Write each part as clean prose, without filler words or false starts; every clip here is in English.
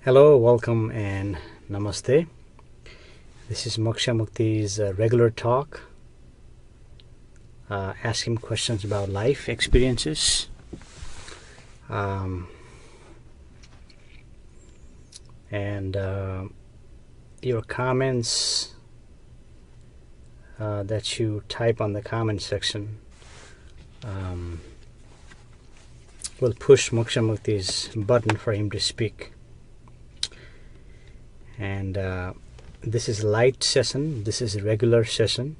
Hello, welcome, and namaste. This is Moksha Mukti's regular talk, asking questions about life experiences. And your comments that you type on the comment section will push Moksha Mukti's button for him to speak. And this is light session, this is a regular session,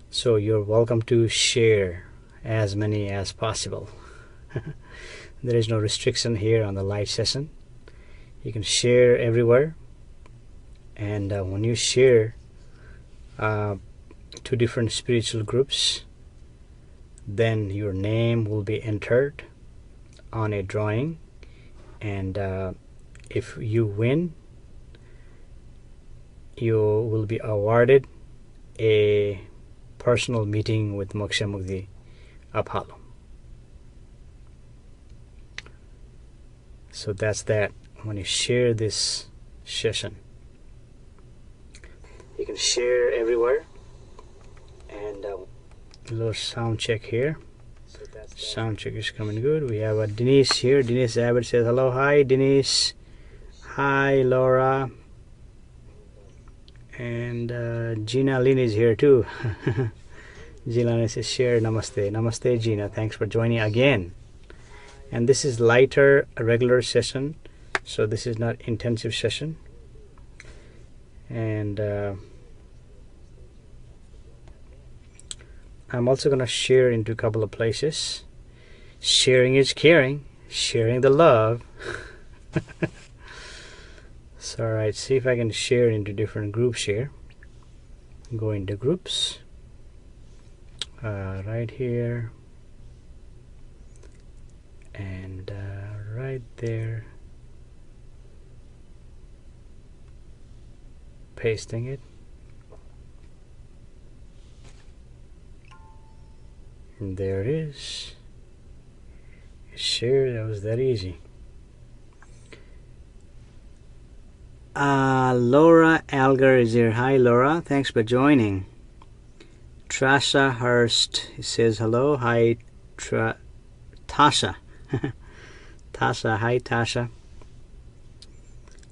so you're welcome to share as many as possible. There is no restriction here on the light session. You can share everywhere, and when you share to different spiritual groups, then your name will be entered on a drawing, and if you win, you will be awarded a personal meeting with Moksha Mukti Apollo. So that's that. When you share this session, you can share everywhere. And a little sound check here. So sound check is coming good. We have Denise here. Denise Abbott says hello. Hi Denise. Hi Laura. And Gina Lin is here too. Gina Lin says share. Namaste. Namaste Gina. Thanks for joining again. And this is lighter, a regular session. So this is not intensive session. And I'm also going to share into a couple of places. Sharing is caring. Sharing the love. So alright, see if I can share into different groups here. Go into groups. Right here. And right there. Pasting it. And there it is. Share, that was that easy. Laura Alger is here. Hi Laura, thanks for joining. Trasha Hurst says hello. Hi Tasha. Tasha, hi Tasha.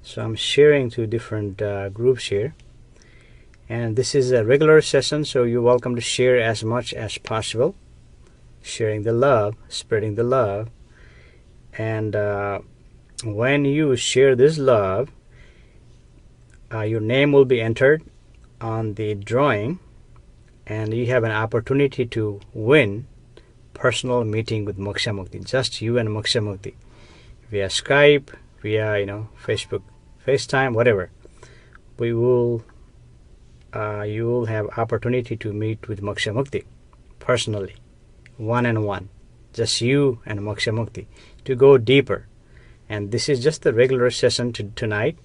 So I'm sharing to different groups here, and this is a regular session, so you're welcome to share as much as possible. Sharing the love, spreading the love, and when you share this love, your name will be entered on the drawing, and you have an opportunity to win personal meeting with Moksha Mukti, just you and Moksha Mukti, via Skype, via Facebook, FaceTime, whatever. We will you will have opportunity to meet with Moksha Mukti personally, one-on-one, just you and Moksha Mukti, to go deeper. And this is just the regular session tonight.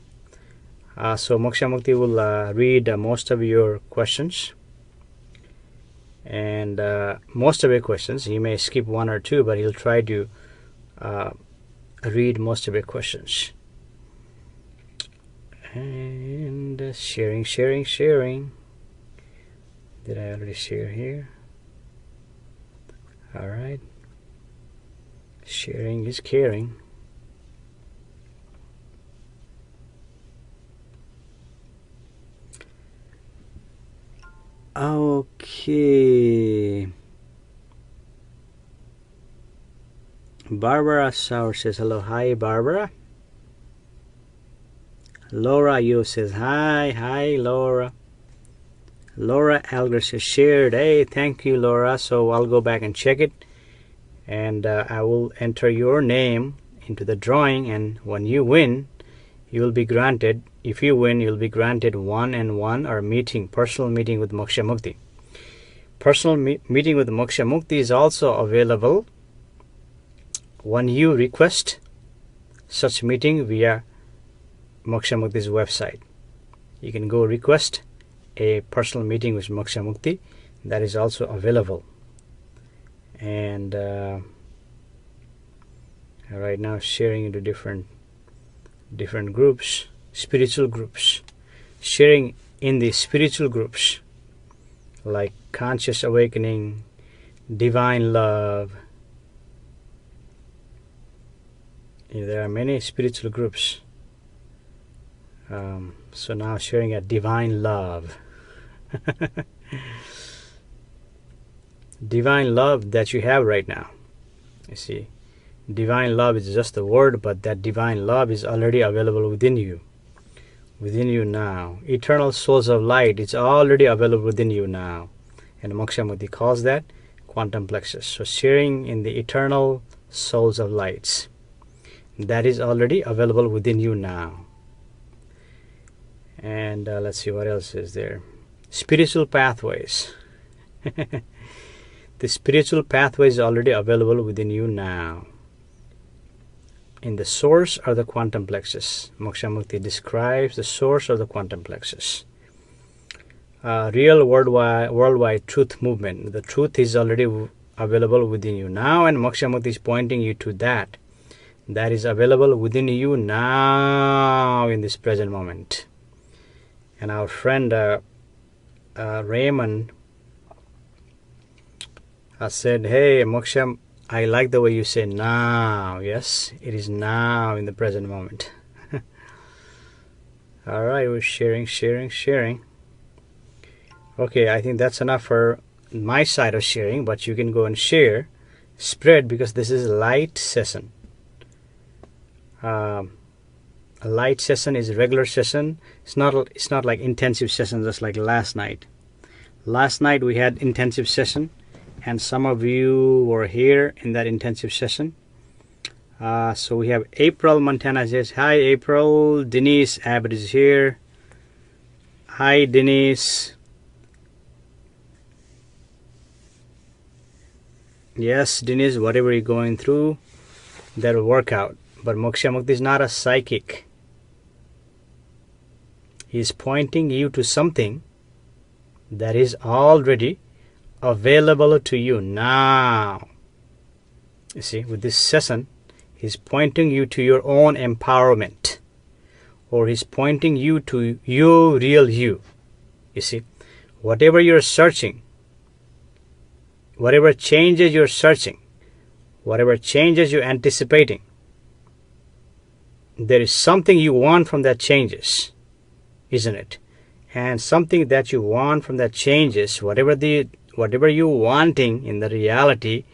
So Moksha Mukti will read most of your questions, and most of your questions, he may skip one or two, but he'll try to read most of your questions. And sharing. Did I already share here? All right. Sharing is caring. Okay. Barbara Sauer says hello. Hi Barbara. Laura Yu says hi. Hi Laura. Laura Alger says shared. Hey, thank you Laura. So I'll go back and check it, and I will enter your name into the drawing, and when you win, you will be granted, if you win, you'll be granted one-on-one or meeting, personal meeting with Moksha Mukti. Personal meeting with Moksha Mukti is also available when you request such meeting via Moksha Mukti's website. You can go request a personal meeting with Moksha Mukti. That is also available. And right now sharing into different different groups, spiritual groups, sharing in the spiritual groups like conscious awakening, divine love. There are many spiritual groups. So now sharing a divine love. Divine love that you have right now. You see, divine love is just a word, but that divine love is already available within you. Within you now. Eternal source of light is already available within you now. And Moksha Mukti calls that quantum plexus. So sharing in the eternal souls of lights. That is already available within you now. And let's see what else is there. Spiritual pathways. The spiritual pathway is already available within you now. In the source of the quantum plexus. Moksha Mukti describes the source of the quantum plexus. Real worldwide truth movement. The truth is already available within you now, and Moksha Mukti is pointing you to that. That is available within you now in this present moment. And our friend Raymond said, hey Moksha, I like the way you say now. Yes, it is now in the present moment. Alright, we're sharing. Okay, I think that's enough for my side of sharing, but you can go and share, spread, because this is a light session. A light session is a regular session. It's not like intensive session just like last night. Last night we had intensive session, and some of you were here in that intensive session. So we have April Montana says, hi April. Denise Abbott is here. Hi Denise. Yes, Denise, whatever you're going through, that will work out. But Moksha Mukti is not a psychic. He is pointing you to something that is already available to you now. You see, with this session, he's pointing you to your own empowerment, or he's pointing you to your real you. You see, whatever you're searching, whatever changes you're searching, whatever changes you're anticipating, there is something you want from that changes, isn't it? And something that you want from that changes, whatever you're wanting in the reality,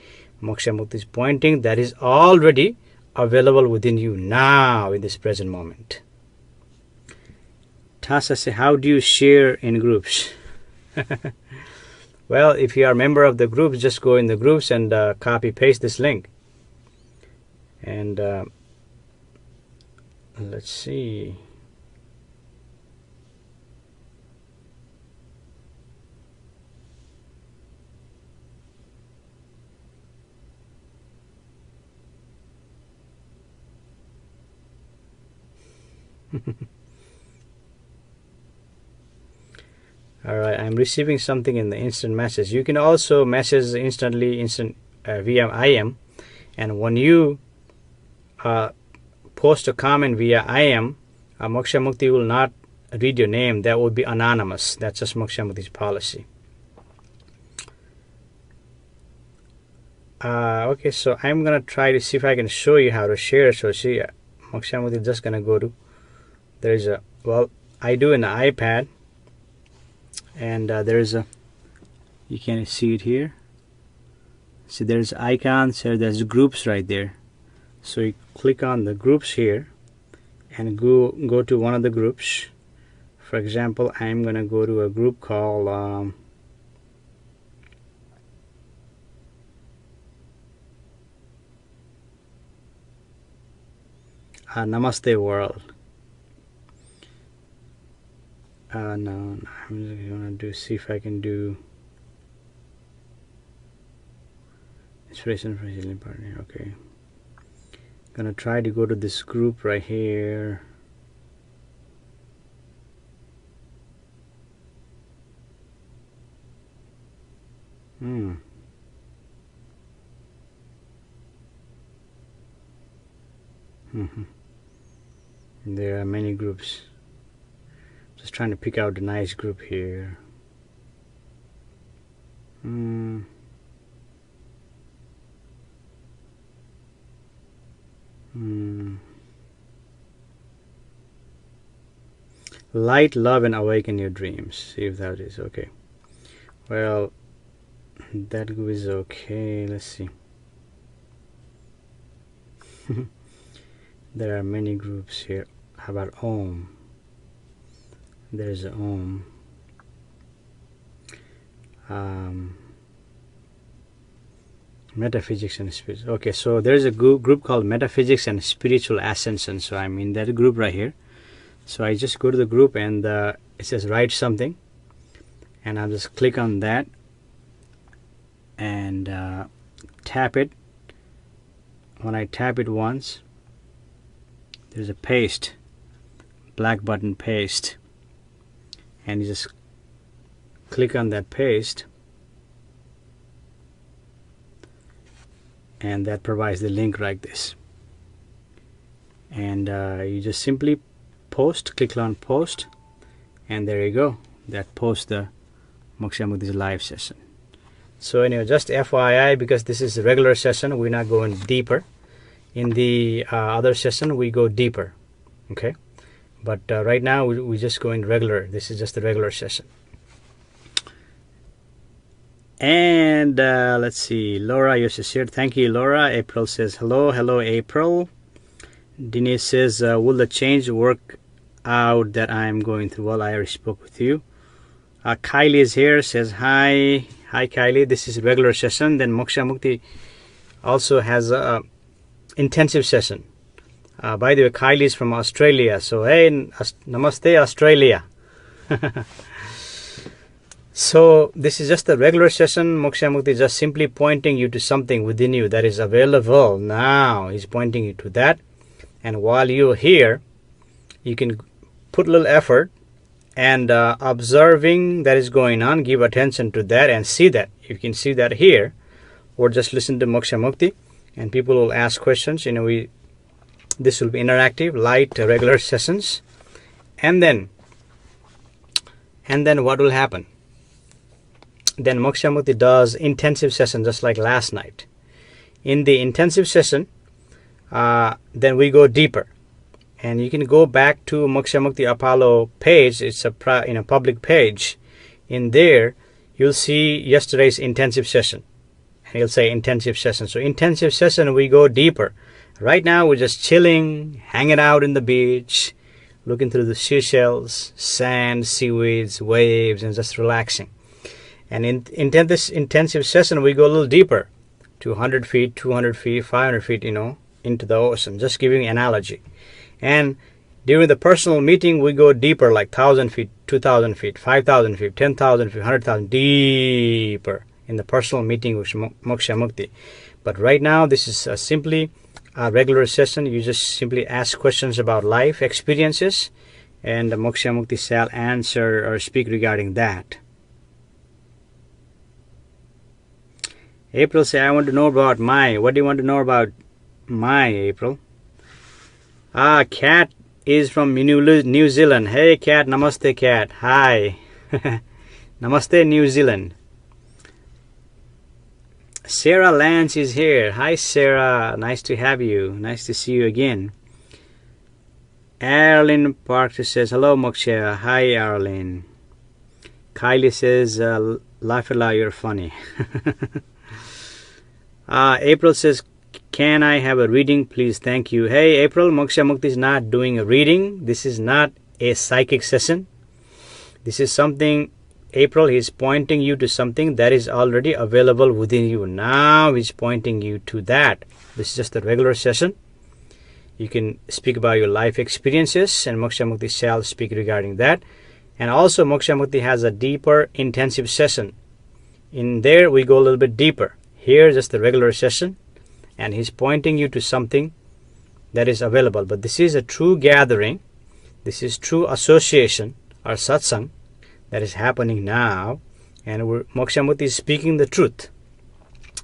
Moksha Mukti is pointing that is already available within you now in this present moment. Tasa says, how do you share in groups? Well, if you are a member of the groups, just go in the groups and copy paste this link. And let's see. Alright, I'm receiving something in the instant message. You can also message instantly via IM, and when you post a comment via IM, Moksha Mukti will not read your name. That would be anonymous. That's just Moksha Mukti's policy. Okay, so I'm gonna try to see if I can show you how to share. So see, Moksha Mukti is just gonna go to, there's a, well, I do in the iPad, and there's a, you can see it here. See, there's icons here, there's groups right there. So you click on the groups here and go to one of the groups. For example, I'm gonna go to a group called Namaste World. No, I'm just gonna see if I can do inspiration for healing partner. Okay, gonna try to go to this group right here. There are many groups. Just trying to pick out a nice group here. Light, love, and awaken your dreams. See if that is okay. Well, that group is okay. Let's see. There are many groups here. How about Om? There's Om. Metaphysics and spirit. Okay, so there's a group called Metaphysics and Spiritual Ascension. So I'm in that group right here. So I just go to the group and it says write something, and I'll just click on that and tap it. When I tap it once, there's a paste, black button, paste, and you just click on that paste, and that provides the link like this. And you just simply post, click on post, and there you go. That posts the Moksha Mukti's live session. So anyway, just FYI, because this is a regular session, we're not going deeper. In the other session, we go deeper. Okay, but right now we just going regular. This is just a regular session. And let's see, Laura, you shared. Thank you, Laura. April says hello. Hello, April. Denise says, will the change work out that I'm going through? Well, I already spoke with you. Kylie is here, says hi. Hi, Kylie. This is a regular session. Then Moksha Mukti also has a intensive session. By the way, Kylie is from Australia. So hey, namaste, Australia. So this is just a regular session. Moksha Mukti is just simply pointing you to something within you that is available now. He's pointing you to that. And while you're here, you can put a little effort and observing that is going on, give attention to that and see that. You can see that here, or just listen to Moksha Mukti, and people will ask questions. This will be interactive, light, regular sessions. And then what will happen? Then Moksha Mukti does intensive session just like last night. In the intensive session, then we go deeper. And you can go back to Moksha Mukti Apollo page. It's a public page. In there, you'll see yesterday's intensive session. And you'll say intensive session. So intensive session, we go deeper. Right now, we're just chilling, hanging out in the beach, looking through the seashells, sand, seaweeds, waves, and just relaxing. And in this intensive session, we go a little deeper, to 100 feet, 200 feet, 500 feet, into the ocean. Just giving an analogy. And during the personal meeting, we go deeper, like 1,000 feet, 2,000 feet, 5,000 feet, 10,000 feet, 100,000, deeper in the personal meeting with Moksha Mukti. But right now, this is simply a regular session. You just simply ask questions about life experiences, and Moksha Mukti shall answer or speak regarding that. April say, I want to know about my. What do you want to know about my, April? Cat is from New Zealand. Hey, Cat. Namaste, Cat. Hi. Namaste, New Zealand. Sarah Lance is here. Hi, Sarah. Nice to have you. Nice to see you again. Arlene Parker says, hello, Moksha. Hi, Arlene. Kylie says, laugh aloud, you're funny. April says, can I have a reading, please? Thank you. Hey, April, Moksha Mukti is not doing a reading. This is not a psychic session. This is something, April, he's pointing you to something that is already available within you. Now he's pointing you to that. This is just a regular session. You can speak about your life experiences, and Moksha Mukti shall speak regarding that. And also, Moksha Mukti has a deeper, intensive session. In there, we go a little bit deeper. Here, just the regular session, and he's pointing you to something that is available. But this is a true gathering. This is true association or satsang that is happening now, and Moksha Mukti is speaking the truth.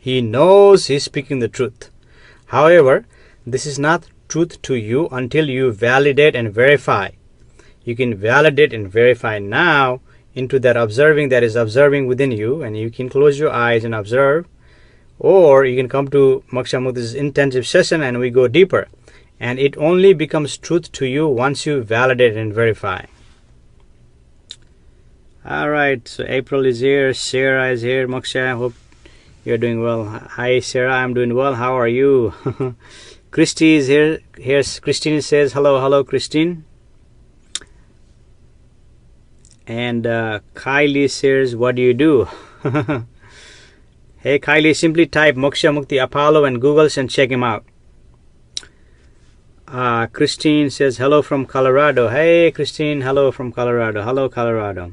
He knows he's speaking the truth. However, this is not truth to you until you validate and verify. You can validate and verify now into that observing that is observing within you, and you can close your eyes and observe, or you can come to Moksha Mukti's intensive session and we go deeper, and it only becomes truth to you once you validate and verify. Alright, so April is here, Sarah is here. Moksha, I hope you're doing well. Hi Sarah, I'm doing well. How are you? Christy is here. Here's Christine says hello Christine. And Kylie says, what do you do? Hey Kylie, simply type Moksha Mukti Apollo and Googles and check him out. Christine says hello from Colorado. Hey Christine, hello from Colorado. Hello Colorado.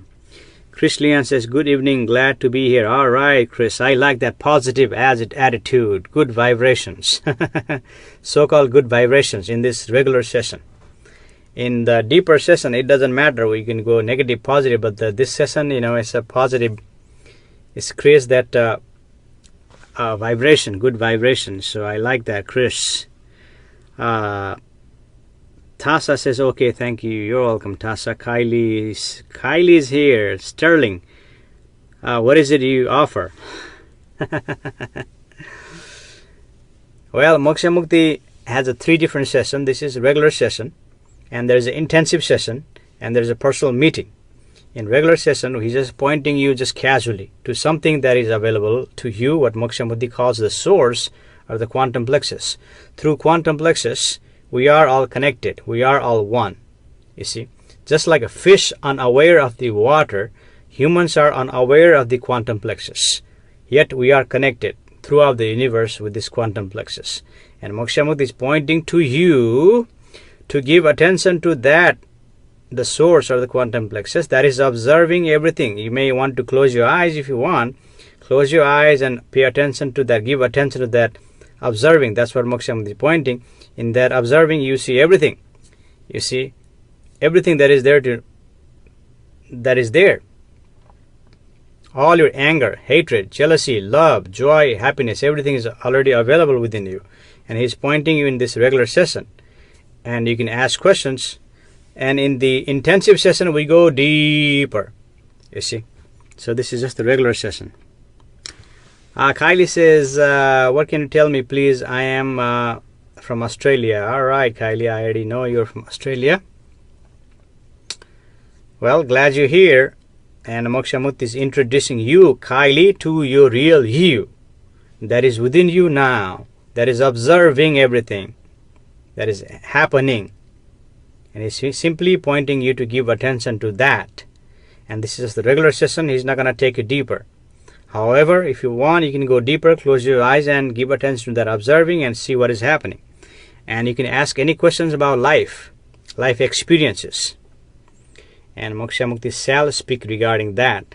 Chris Leon says good evening, glad to be here. All right Chris, I like that positive attitude, good vibrations. So-called good vibrations in this regular session. In the deeper session, it doesn't matter. We can go negative, positive, but this session, it's a positive. It creates that vibration, good vibration. So I like that, Chris. Tasa says, okay, thank you. You're welcome, Tasa. Kylie's here. Sterling, what is it you offer? Well, Moksha Mukti has 3 different sessions. This is a regular session, and there's an intensive session, and there's a personal meeting. In regular session, he's just pointing you just casually to something that is available to you, what Moksha Mukti calls the source or the quantum plexus. Through quantum plexus, we are all connected. We are all one. You see, just like a fish unaware of the water, humans are unaware of the quantum plexus. Yet we are connected throughout the universe with this quantum plexus. And Moksha Mukti is pointing to you to give attention to that, the source or the quantum plexus that is observing everything. You may want to close your eyes if you want. Close your eyes and pay attention to that. Give attention to that observing. That's what Moksha Mukti is pointing. In that observing, you see everything. You see everything that is there. All your anger, hatred, jealousy, love, joy, happiness, everything is already available within you. And he's pointing you in this regular session. And you can ask questions. And in the intensive session, we go deeper. You see. So this is just the regular session. Kylie says, what can you tell me, please? I am from Australia. All right, Kylie, I already know you're from Australia. Well, glad you're here. And Moksha Mukti is introducing you, Kylie, to your real you. That is within you now. That is observing everything that is happening. And he's simply pointing you to give attention to that. And this is the regular session. He's not going to take you deeper. However, if you want, you can go deeper, close your eyes and give attention to that observing and see what is happening. And you can ask any questions about life experiences. And Moksha Mukti shall speak regarding that.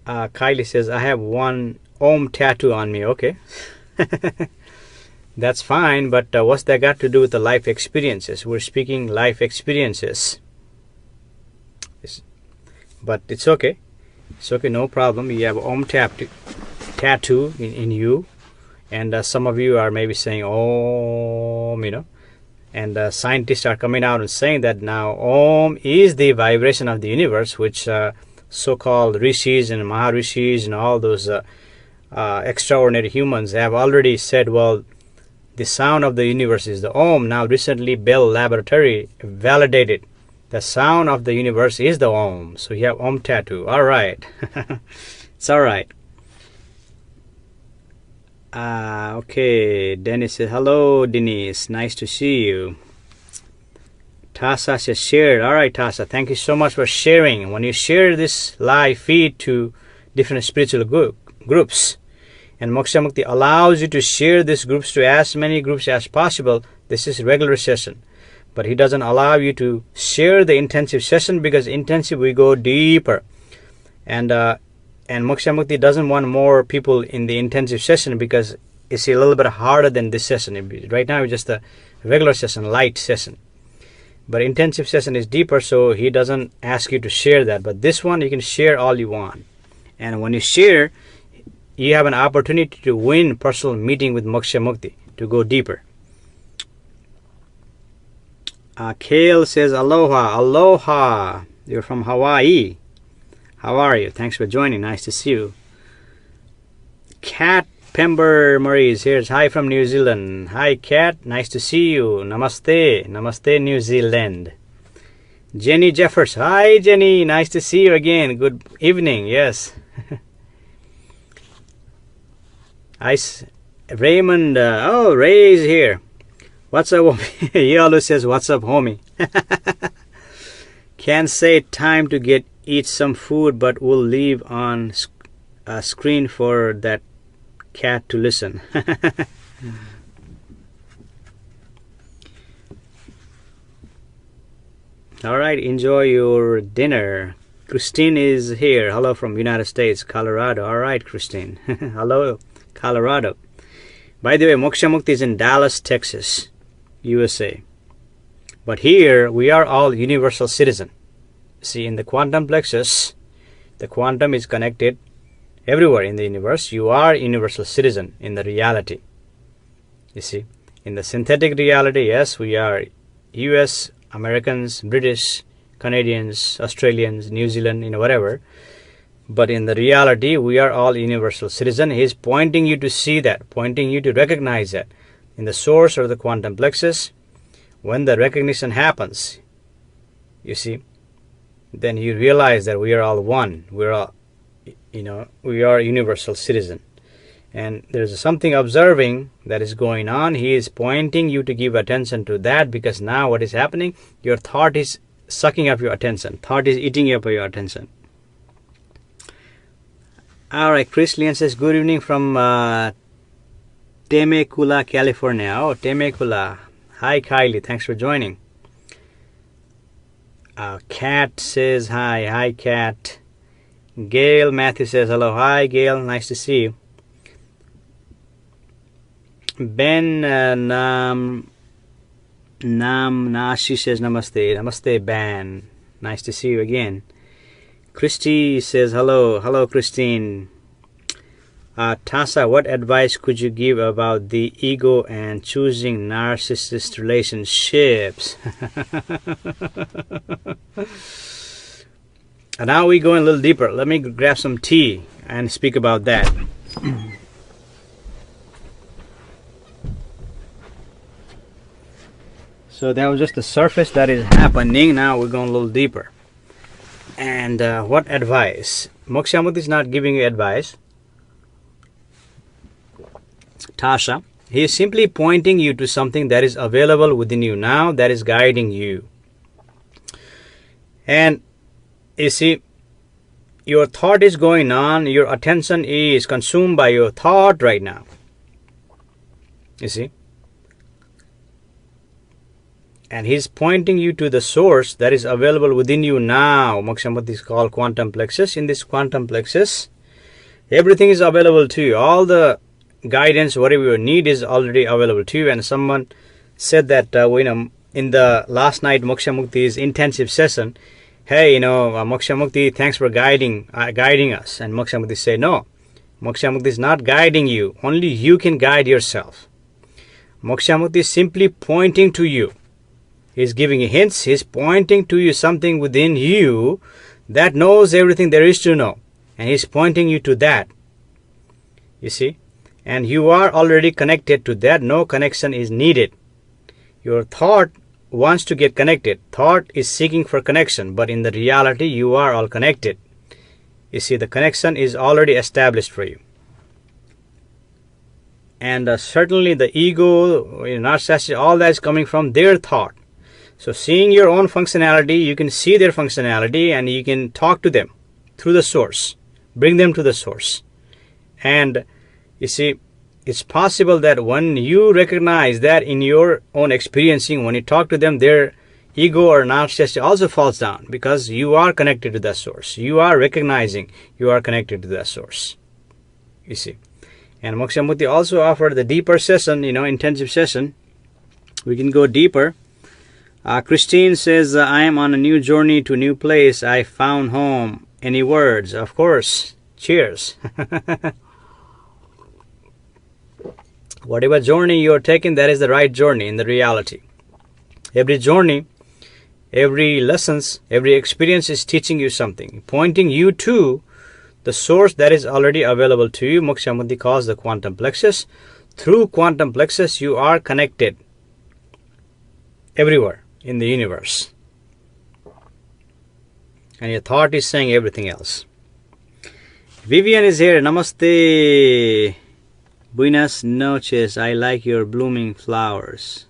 Kylie says, I have one Om tattoo on me. Okay. That's fine, but what's that got to do with the life experiences? We're speaking life experiences. But it's okay. It's okay, no problem. You have Om tattoo in you. And some of you are maybe saying, Om, And scientists are coming out and saying that now Om is the vibration of the universe, which so-called rishis and maharishis and all those extraordinary humans have already said, well, the sound of the universe is the Om. Now recently Bell Laboratory validated the sound of the universe is the Om. So you have Om tattoo. All right. It's all right. Okay. Dennis says, hello, Denise. Nice to see you. Tasa says, shared. All right, Tasa. Thank you so much for sharing. When you share this live feed to different spiritual groups, and Moksha Mukti allows you to share these groups to as many groups as possible, this is regular session. But he doesn't allow you to share the intensive session, because intensive we go deeper. And Moksha Mukti doesn't want more people in the intensive session because it's a little bit harder than this session. Right now it's just a regular session, light session. But intensive session is deeper, so he doesn't ask you to share that. But this one you can share all you want. And when you share, you have an opportunity to win personal meeting with Moksha Mukti, to go deeper. Kale says, aloha, aloha. You're from Hawaii. How are you? Thanks for joining. Nice to see you. Kat Pember Marie is here. Hi from New Zealand. Hi, Kat. Nice to see you. Namaste. Namaste, New Zealand. Jenny Jeffers. Hi, Jenny. Nice to see you again. Good evening. Yes. Raymond. Ray is here. What's up, homie? He always says, what's up, homie? Can't say time to eat some food, but we'll leave on a screen for that cat to listen. All right, enjoy your dinner. Christine is here. Hello from United States, Colorado. All right, Christine. Hello, Colorado. By the way, Moksha Mukti is in Dallas, Texas, USA. But here, we are all universal citizen. See, in the quantum plexus, the quantum is connected everywhere in the universe. You are universal citizen in the reality. You see, in the synthetic reality, yes, we are US, Americans, British, Canadians, Australians, New Zealand, whatever. But in the reality, we are all universal citizen. He is pointing you to see that, pointing you to recognize that. In the source or the quantum plexus, when the recognition happens, you see, then you realize that we are all one. We're all, we are universal citizen. And there's something observing that is going on. He is pointing you to give attention to that, because now what is happening? Your thought is sucking up your attention. Thought is eating up your attention. All right, Chris Leon says, good evening from Temecula, California. Oh, Temecula. Hi, Kylie. Thanks for joining. Kat says hi. Hi, Kat. Gail Matthew says hello. Hi, Gail. Nice to see you. Ben Nashi says namaste. Namaste, Ben. Nice to see you again. Christy says hello. Hello, Christine. Tasa, what advice could you give about the ego and choosing narcissist relationships? And now we go in a little deeper. Let me grab some tea and speak about that. So that was just the surface that is happening. Now we're going a little deeper. And what advice? Moksha Mukti is not giving you advice. Tasha, he is simply pointing you to something that is available within you now, that is guiding you. And you see, your thought is going on, your attention is consumed by your thought right now. You see? And he's pointing you to the source that is available within you now. Moksha Mukti is called quantum plexus. In this quantum plexus, everything is available to you. All the guidance, whatever you need, is already available to you. And someone said that in the last night Moksha Mukti's intensive session, hey, Moksha Mukti, thanks for guiding us. And Moksha Mukti said, no, Moksha Mukti is not guiding you. Only you can guide yourself. Moksha Mukti is simply pointing to you. He's giving you hints. He's pointing to you something within you that knows everything there is to know. And he's pointing you to that. You see? And you are already connected to that. No connection is needed. Your thought wants to get connected. Thought is seeking for connection. But in the reality, you are all connected. You see, the connection is already established for you. And certainly the ego, narcissism, all that is coming from their thought. So seeing your own functionality, you can see their functionality and you can talk to them through the source. Bring them to the source. And you see, it's possible that when you recognize that in your own experiencing, when you talk to them, their ego or narcissism also falls down, because you are connected to that source. You are recognizing you are connected to that source. You see. And Moksha Mukti also offered the deeper session, intensive session. We can go deeper. Christine says, I am on a new journey to a new place. I found home. Any words? Of course. Cheers. Whatever journey you are taking, that is the right journey in the reality. Every journey, every lessons, every experience is teaching you something, pointing you to the source that is already available to you. Moksha Mukti calls the quantum plexus. Through quantum plexus, you are connected everywhere in the universe. And your thought is saying everything else. Vivian is here. Namaste. Buenas noches. I like your blooming flowers.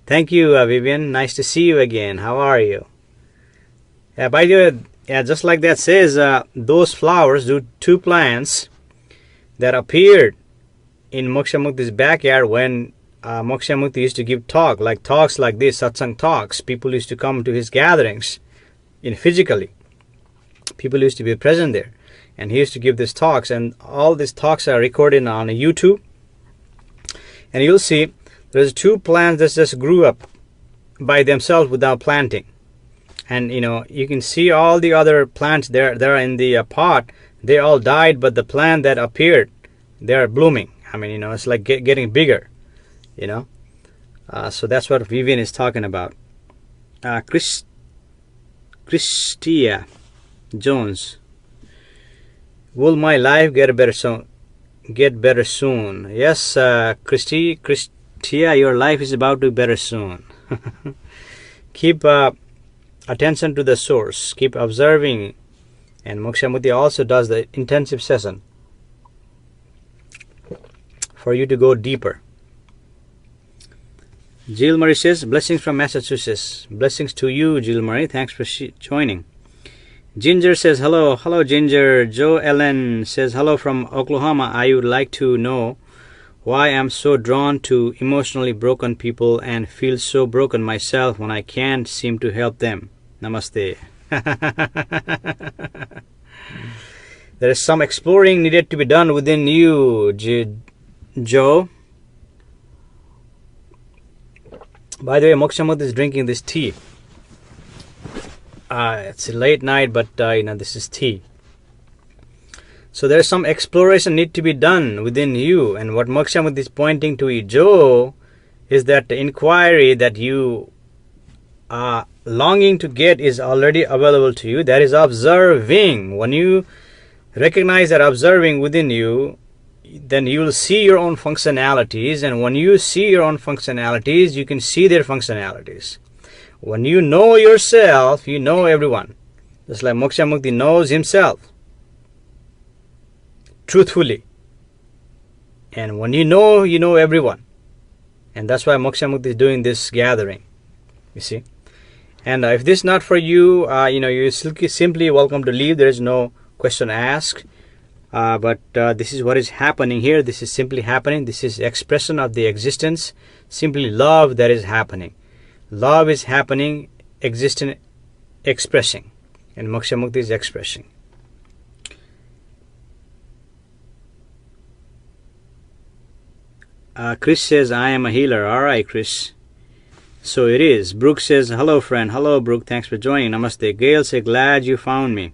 Thank you, Vivian. Nice to see you again. How are you? By the way, just like that says, those flowers, two plants that appeared in Moksha Mukti's backyard when Moksha Mukti used to give talks like this, satsang talks. People used to come to his gatherings physically. People used to be present there. And he used to give these talks. And all these talks are recorded on YouTube. And you'll see there's two plants that just grew up by themselves without planting. And you can see all the other plants there in the pot. They all died, but the plant that appeared, they are blooming. I mean, it's like getting bigger. So that's what Vivian is talking about. Christia Jones. Will my life get better soon? Yes, Christia, your life is about to be better soon. Keep attention to the source. Keep observing. And Moksha Mukti also does the intensive session for you to go deeper. Jill Marie says, blessings from Massachusetts. Blessings to you, Jill Marie. Thanks for joining. Ginger says, hello. Hello, Ginger. Joe Ellen says, hello from Oklahoma. I would like to know why I'm so drawn to emotionally broken people and feel so broken myself when I can't seem to help them. Namaste. There is some exploring needed to be done within you, Joe. By the way, Moksha Mukti is drinking this tea. It's a late night, but this is tea. So there's some exploration need to be done within you. And what Moksha Mukti is pointing to, Joe, is that the inquiry that you are longing to get is already available to you. That is observing. When you recognize that observing within you, then you will see your own functionalities. And when you see your own functionalities, you can see their functionalities. When you know yourself, you know everyone. Just like Moksha Mukti knows himself truthfully. And when you know everyone. And that's why Moksha Mukti is doing this gathering. You see. And if this is not for you, you're simply welcome to leave. There is no question asked. But this is what is happening here. This is simply happening. This is expression of the existence. Simply love that is happening. Love is happening, existing, expressing. And Moksha Mukti is expressing. Chris says, I am a healer. Alright, Chris. So it is. Brooke says, hello, friend. Hello, Brooke. Thanks for joining. Namaste. Gail says, glad you found me.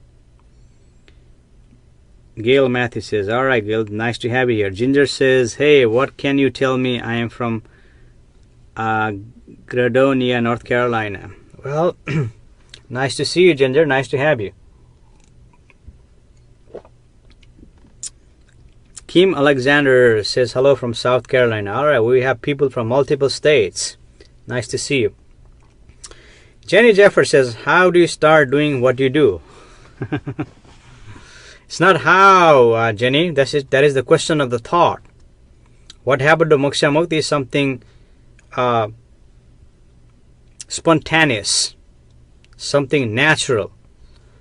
Gail Matthew says, alright, Gail. Nice to have you here. Ginger says, hey, what can you tell me? I am from Gradonia, North Carolina. Well, nice to see you, Ginger. Nice to have you. Kim Alexander says hello from South Carolina. Alright, we have people from multiple states. Nice to see you. Jenny Jeffers says, how do you start doing what you do? It's not how, Jenny. That is the question of the thought. What happened to Moksha Mukti is something spontaneous, something natural,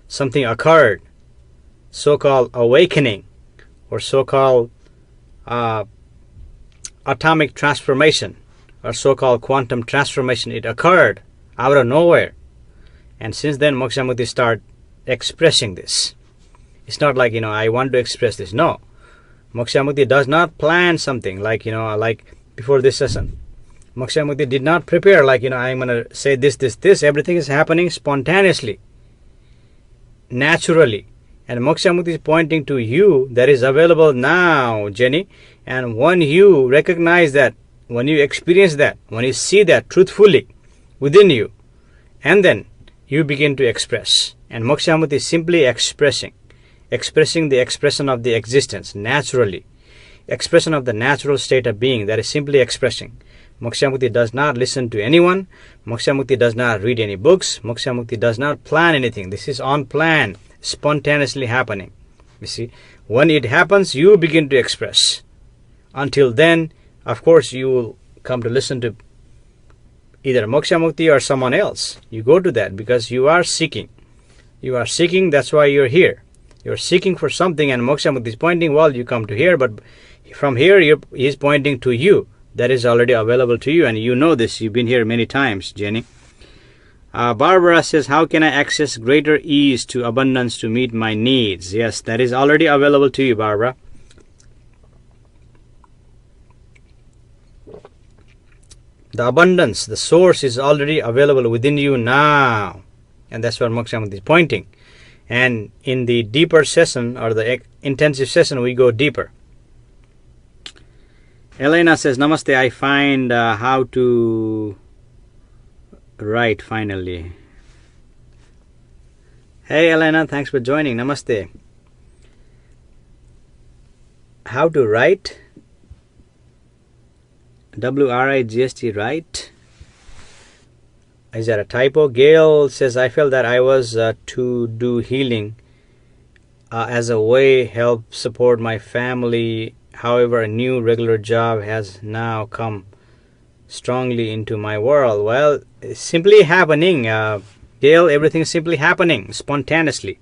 something occurred, so-called awakening, or so-called atomic transformation, or so-called quantum transformation. It occurred out of nowhere. And since then, Moksha Mukti start expressing this. It's not like, I want to express this. No. Moksha Mukti does not plan something like before this session. Moksha Mukti did not prepare like, I'm going to say this. Everything is happening spontaneously, naturally. And Moksha Mukti is pointing to you that is available now, Jenny. And when you recognize that, when you experience that, when you see that truthfully within you, and then you begin to express. And Moksha Mukti is simply expressing the expression of the existence naturally, expression of the natural state of being, that is simply expressing. Moksha Mukti does not listen to anyone. Moksha Mukti does not read any books. Moksha Mukti does not plan anything. This is on plan, spontaneously happening. You see, when it happens, you begin to express. Until then, of course, you will come to listen to either Moksha Mukti or someone else. You go to that because you are seeking. You are seeking, that's why you're here. You're seeking for something, and Moksha Mukti is pointing, well, you come to here, but from here, he's pointing to you. That is already available to you, and you know this. You've been here many times, Jenny. Barbara says, how can I access greater ease to abundance to meet my needs? Yes, that is already available to you, Barbara. The abundance, the source is already available within you now. And that's what Moksha Mukti is pointing. And in the deeper session, or the intensive session, we go deeper. Elena says, Namaste, I find how to write finally. Hey Elena, thanks for joining. Namaste. How to write? W-R-I-G-S-T, right? Is that a typo? Gail says, I felt that I was to do healing as a way help support my family. However, a new regular job has now come strongly into my world. Well, it's simply happening. Gail, everything is simply happening spontaneously.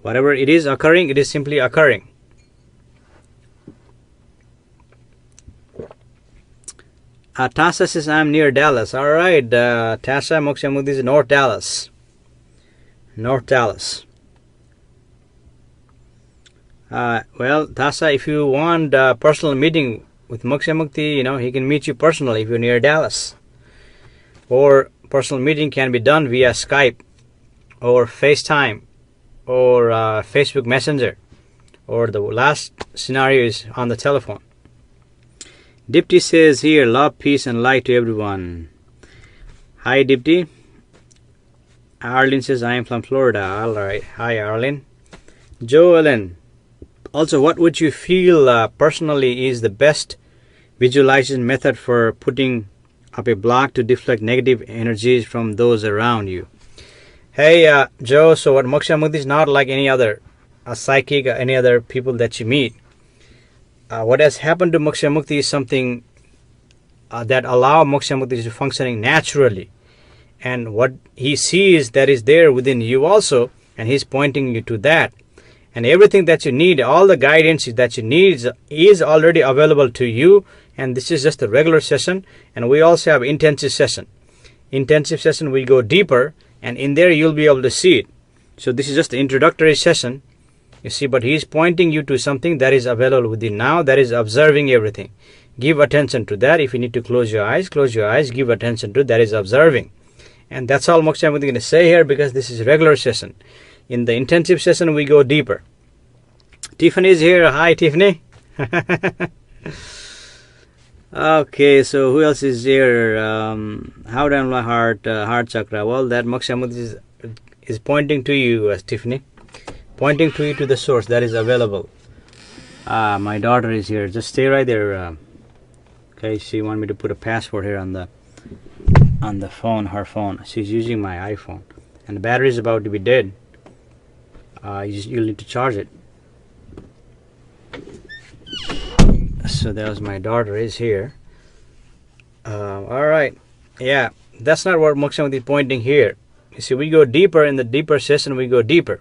Whatever it is occurring, it is simply occurring. Tassa says, I'm near Dallas. All right, Tassa, Moksha Mukti is North Dallas. North Dallas. Well, Tassa, if you want a personal meeting with Moksha Mukti, he can meet you personally if you're near Dallas. Or personal meeting can be done via Skype or FaceTime or Facebook Messenger. Or the last scenario is on the telephone. Dipti says here, love, peace, and light to everyone. Hi, Dipti. Arlene says, I am from Florida. All right. Hi, Arlene. Joellen. Also, what would you feel personally is the best visualization method for putting up a block to deflect negative energies from those around you? Hey, Joe, so what Moksha Mukti is not like any other psychic or any other people that you meet. What has happened to Moksha Mukti is something that allow Moksha Mukti to functioning naturally. And what he sees that is there within you also, and he's pointing you to that. And everything that you need, all the guidance that you need is already available to you. And this is just a regular session. And we also have intensive session. Intensive session, we go deeper. And in there, you'll be able to see it. So this is just the introductory session. You see, but he's pointing you to something that is available within now, that is observing everything. Give attention to that. If you need to close your eyes, give attention to that is observing. And that's all Moksha Mukti is going to say here, because this is a regular session. In the intensive session, we go deeper. Tiffany is here. Hi, Tiffany. Okay, so who else is here? How to unlock heart chakra? Well, that Moksha Mukti is pointing to you, Tiffany. Pointing to you to the source that is available. My daughter is here. Just stay right there. Okay, she wanted me to put a password here on the phone, her phone. She's using my iPhone, and the battery is about to be dead. You'll need to charge it. So that was my daughter is here. All right, yeah, that's not what Moksha Mukti is pointing here. You see, we go deeper in the deeper session. We go deeper.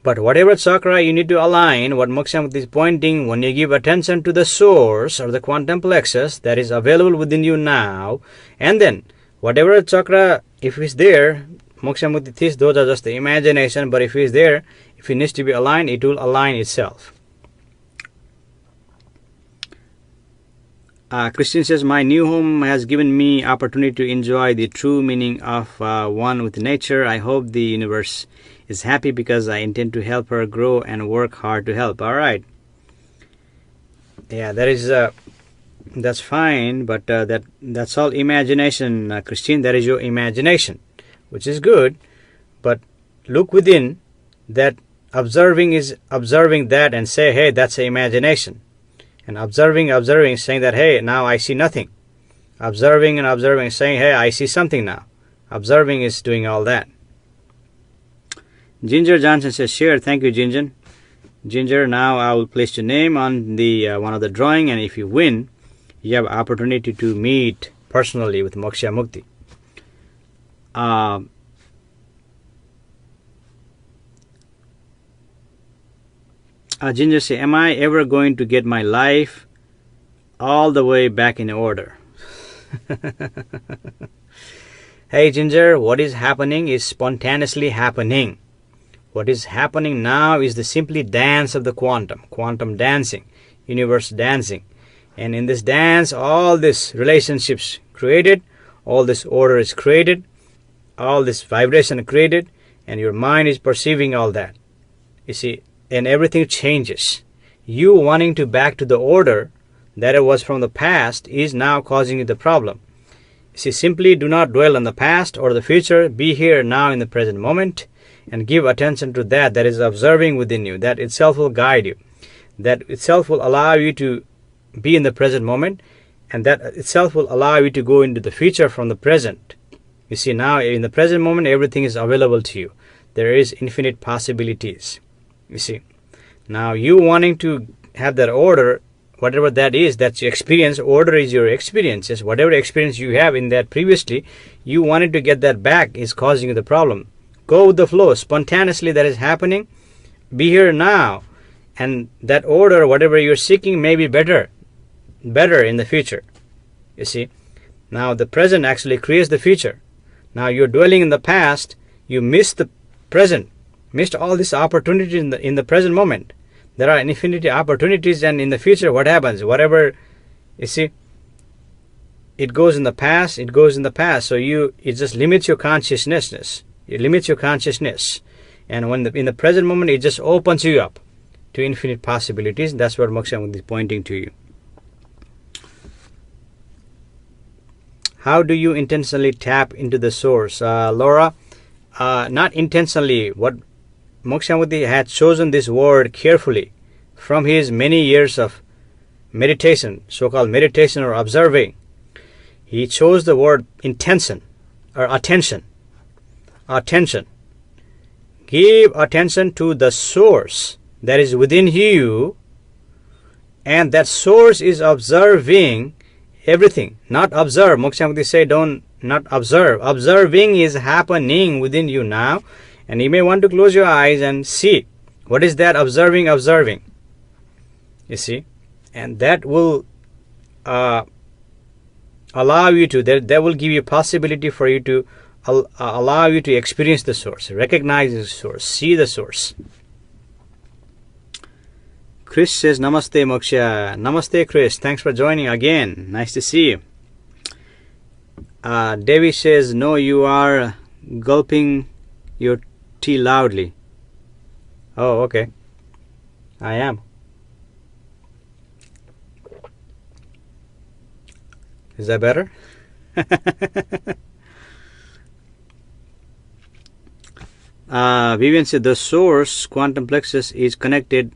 But whatever chakra you need to align, what Moksha Mukti is pointing, when you give attention to the source or the quantum plexus that is available within you now, and then whatever chakra, if it's there, Moksha Mukti thinks those are just the imagination, but if it's there, if it needs to be aligned, it will align itself. Christine says, my new home has given me opportunity to enjoy the true meaning of one with nature. I hope the universe is happy because I intend to help her grow and work hard to help. All right. Yeah, that's fine, but that's all imagination, Christine. That is your imagination, which is good. But look within. That observing is observing that and say, hey, that's an imagination. And observing, saying that, hey, now I see nothing. Observing and observing, saying, hey, I see something now. Observing is doing all that. Ginger Johnson says, share. Thank you, Ginger. Ginger, now I will place your name on the one of the drawing, and if you win, you have opportunity to meet personally with Moksha Mukti. Ginger says, am I ever going to get my life all the way back in order? Hey, Ginger, what is happening is spontaneously happening. What is happening now is the simply dance of the quantum dancing, universe dancing. And in this dance, all these relationships created, all this order is created, all this vibration created, and your mind is perceiving all that. You see, and everything changes. You wanting to back to the order that it was from the past is now causing you the problem. You see, simply do not dwell on the past or the future. Be here now in the present moment and give attention to that is observing within you. That itself will guide you. That itself will allow you to be in the present moment, and that itself will allow you to go into the future from the present. You see, now in the present moment, everything is available to you. There is infinite possibilities. You see, now you wanting to have that order, whatever that is, that's your experience. Order is your experiences. Whatever experience you have in that previously, you wanted to get that back is causing you the problem. Go with the flow. Spontaneously that is happening. Be here now. And that order, whatever you're seeking, may be better in the future. You see, now the present actually creates the future. Now you're dwelling in the past, you miss the present, missed all these opportunities in the present moment. There are infinity opportunities, and in the future, what happens? Whatever, you see, it goes in the past. So it just limits your consciousness. It limits your consciousness, and in the present moment, it just opens you up to infinite possibilities. That's what Moksha Mukti is pointing to you. How do you intentionally tap into the source, Laura? Not intentionally. What Moksha Mukti had chosen this word carefully from his many years of meditation, so-called meditation or observing. He chose the word intention or attention. Attention. Give attention to the source that is within you, and that source is observing everything. Not observe. Moksha Mukti say not observe. Observing is happening within you now, and you may want to close your eyes and see what is that observing. You see, and that will allow you to. That will give you possibility for you to allow you to experience the source, recognize the source, see the source. Chris says, Namaste, Moksha. Namaste, Chris. Thanks for joining again. Nice to see you. Devi says, no, you are gulping your tea loudly. Oh, okay. I am. Is that better? Vivian said, the source, quantum plexus, is connected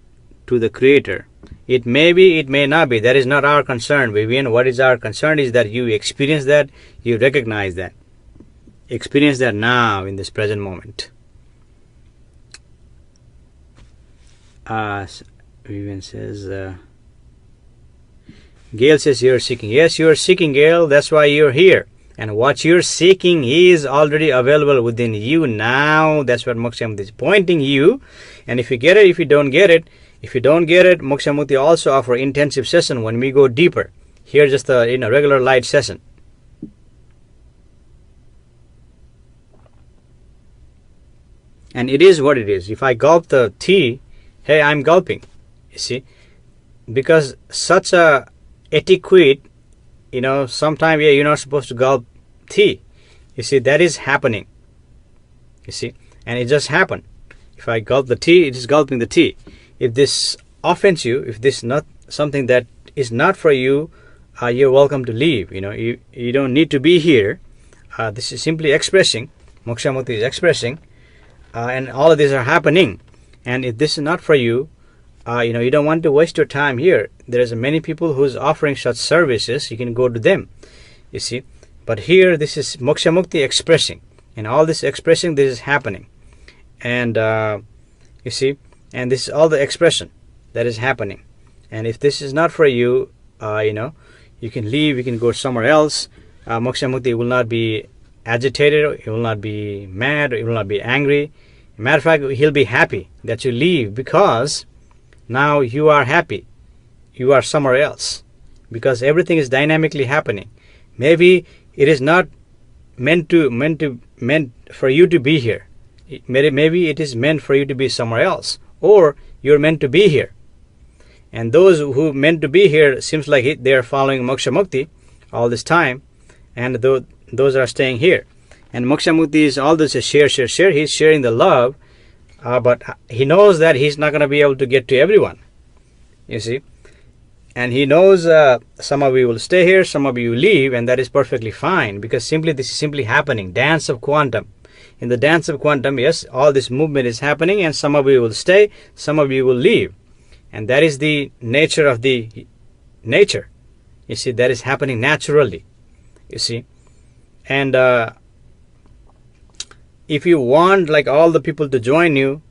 to the creator. It may be, it may not be. That is not our concern, Vivian. What is our concern is that you experience that, you recognize that. Experience that now in this present moment. Vivian says, Gail says you're seeking. Yes, you're seeking, Gail. That's why you're here. And what you're seeking is already available within you now. That's what Moksha Mukti is pointing you. And if you get it, if you don't get it, Moksha Mukti also offer intensive session when we go deeper. Here just a regular light session. And it is what it is. If I gulp the tea, hey, I'm gulping. You see, because such a etiquette, sometimes you're not supposed to gulp tea. You see, that is happening. You see, and it just happened. If I gulp the tea, it is gulping the tea. If this offends you, if this is not something that is not for you, you're welcome to leave. You don't need to be here. This is simply expressing. Moksha Mukti is expressing, and all of these are happening. And if this is not for you, you don't want to waste your time here. There's many people who's offering such services. You can go to them. You see, but here this is Moksha Mukti expressing, and all this expressing, this is happening, and you see, and this is all the expression that is happening. And if this is not for you, you can leave. You can go somewhere else. Moksha Mukti will not be agitated. He will not be mad. He will not be angry. Matter of fact, he'll be happy that you leave, because now you are happy. You are somewhere else, because everything is dynamically happening. Maybe it is not meant for you to be here. Maybe it is meant for you to be somewhere else, or you're meant to be here. And those who meant to be here, seems like they are following Moksha Mukti all this time, and those are staying here. And Moksha Mukti is all this share. He's sharing the love, but he knows that he's not going to be able to get to everyone. You see, and he knows some of you will stay here, some of you leave, and that is perfectly fine, because this is simply happening. Dance of quantum. In the dance of quantum, yes, all this movement is happening, and some of you will stay, some of you will leave. And that is the nature of the nature. You see, that is happening naturally. You see, and if you want like all the people to join you,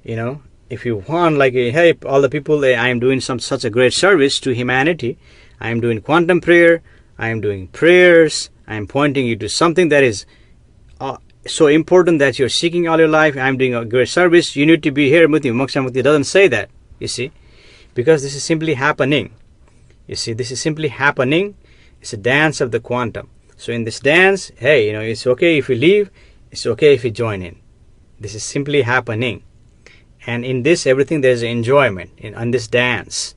if you want like, hey, all the people, I am doing such a great service to humanity. I am doing quantum prayer. I am doing prayers. I am pointing you to something that is so important that you're seeking all your life. I am doing a great service. You need to be here with me. Moksha Mukti doesn't say that. You see, because this is simply happening. You see, this is simply happening. It's a dance of the quantum. So in this dance, hey, it's okay if you leave. It's okay if you join in. This is simply happening. And in this, everything, there's enjoyment in this dance.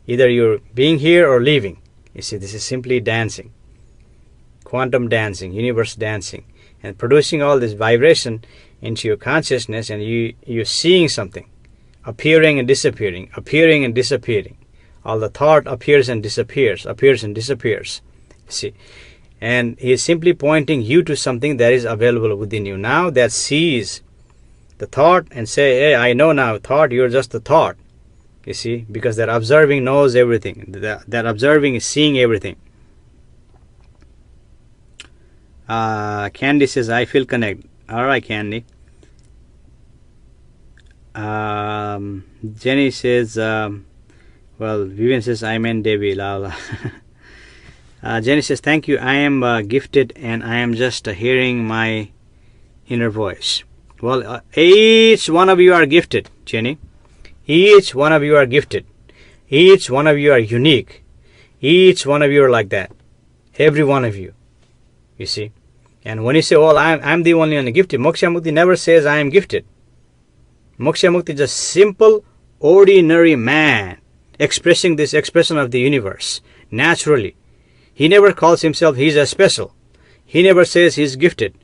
Either you're being here or leaving. You see, this is simply dancing. Quantum dancing, universe dancing. And producing all this vibration into your consciousness, and you're seeing something. Appearing and disappearing. Appearing and disappearing. All the thought appears and disappears. Appears and disappears. You see. And he is simply pointing you to something that is available within you now, that sees the thought and say, hey, I know now, thought, you're just the thought. You see, because that observing knows everything. That observing is seeing everything. Candy says, I feel connected. All right, Candy. Jenny says, Vivian says, Amen, Devi. La. Jenny says, thank you. I am gifted, and I am just hearing my inner voice. Well, each one of you are gifted, Jenny. Each one of you are gifted. Each one of you are unique. Each one of you are like that. Every one of you. You see. And when you say, well, I'm the only one gifted, Moksha Mukti never says I am gifted. Moksha Mukti is a simple, ordinary man expressing this expression of the universe naturally. He never calls himself he's a special. He never says he's gifted.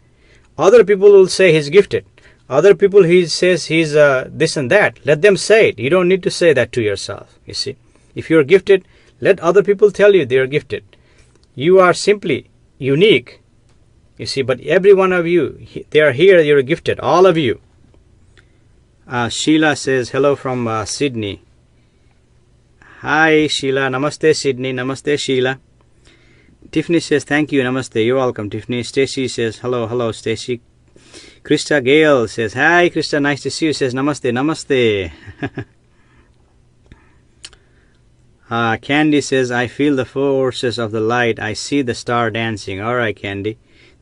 Other people will say he's gifted. Other people he says he's this and that. Let them say it. You don't need to say that to yourself. You see, if you're gifted, let other people tell you they're gifted. You are simply unique. You see, but every one of you, they are here. You're gifted, all of you. Sheila says hello from Sydney. Hi Sheila, namaste Sydney, namaste Sheila. Tiffany says thank you, namaste. You're welcome, Tiffany. Stacy says hello, Stacy. Krista Gale says, hi Krista, nice to see you. Says namaste, namaste. Candy says, I feel the forces of the light. I see the star dancing. All right, Candy.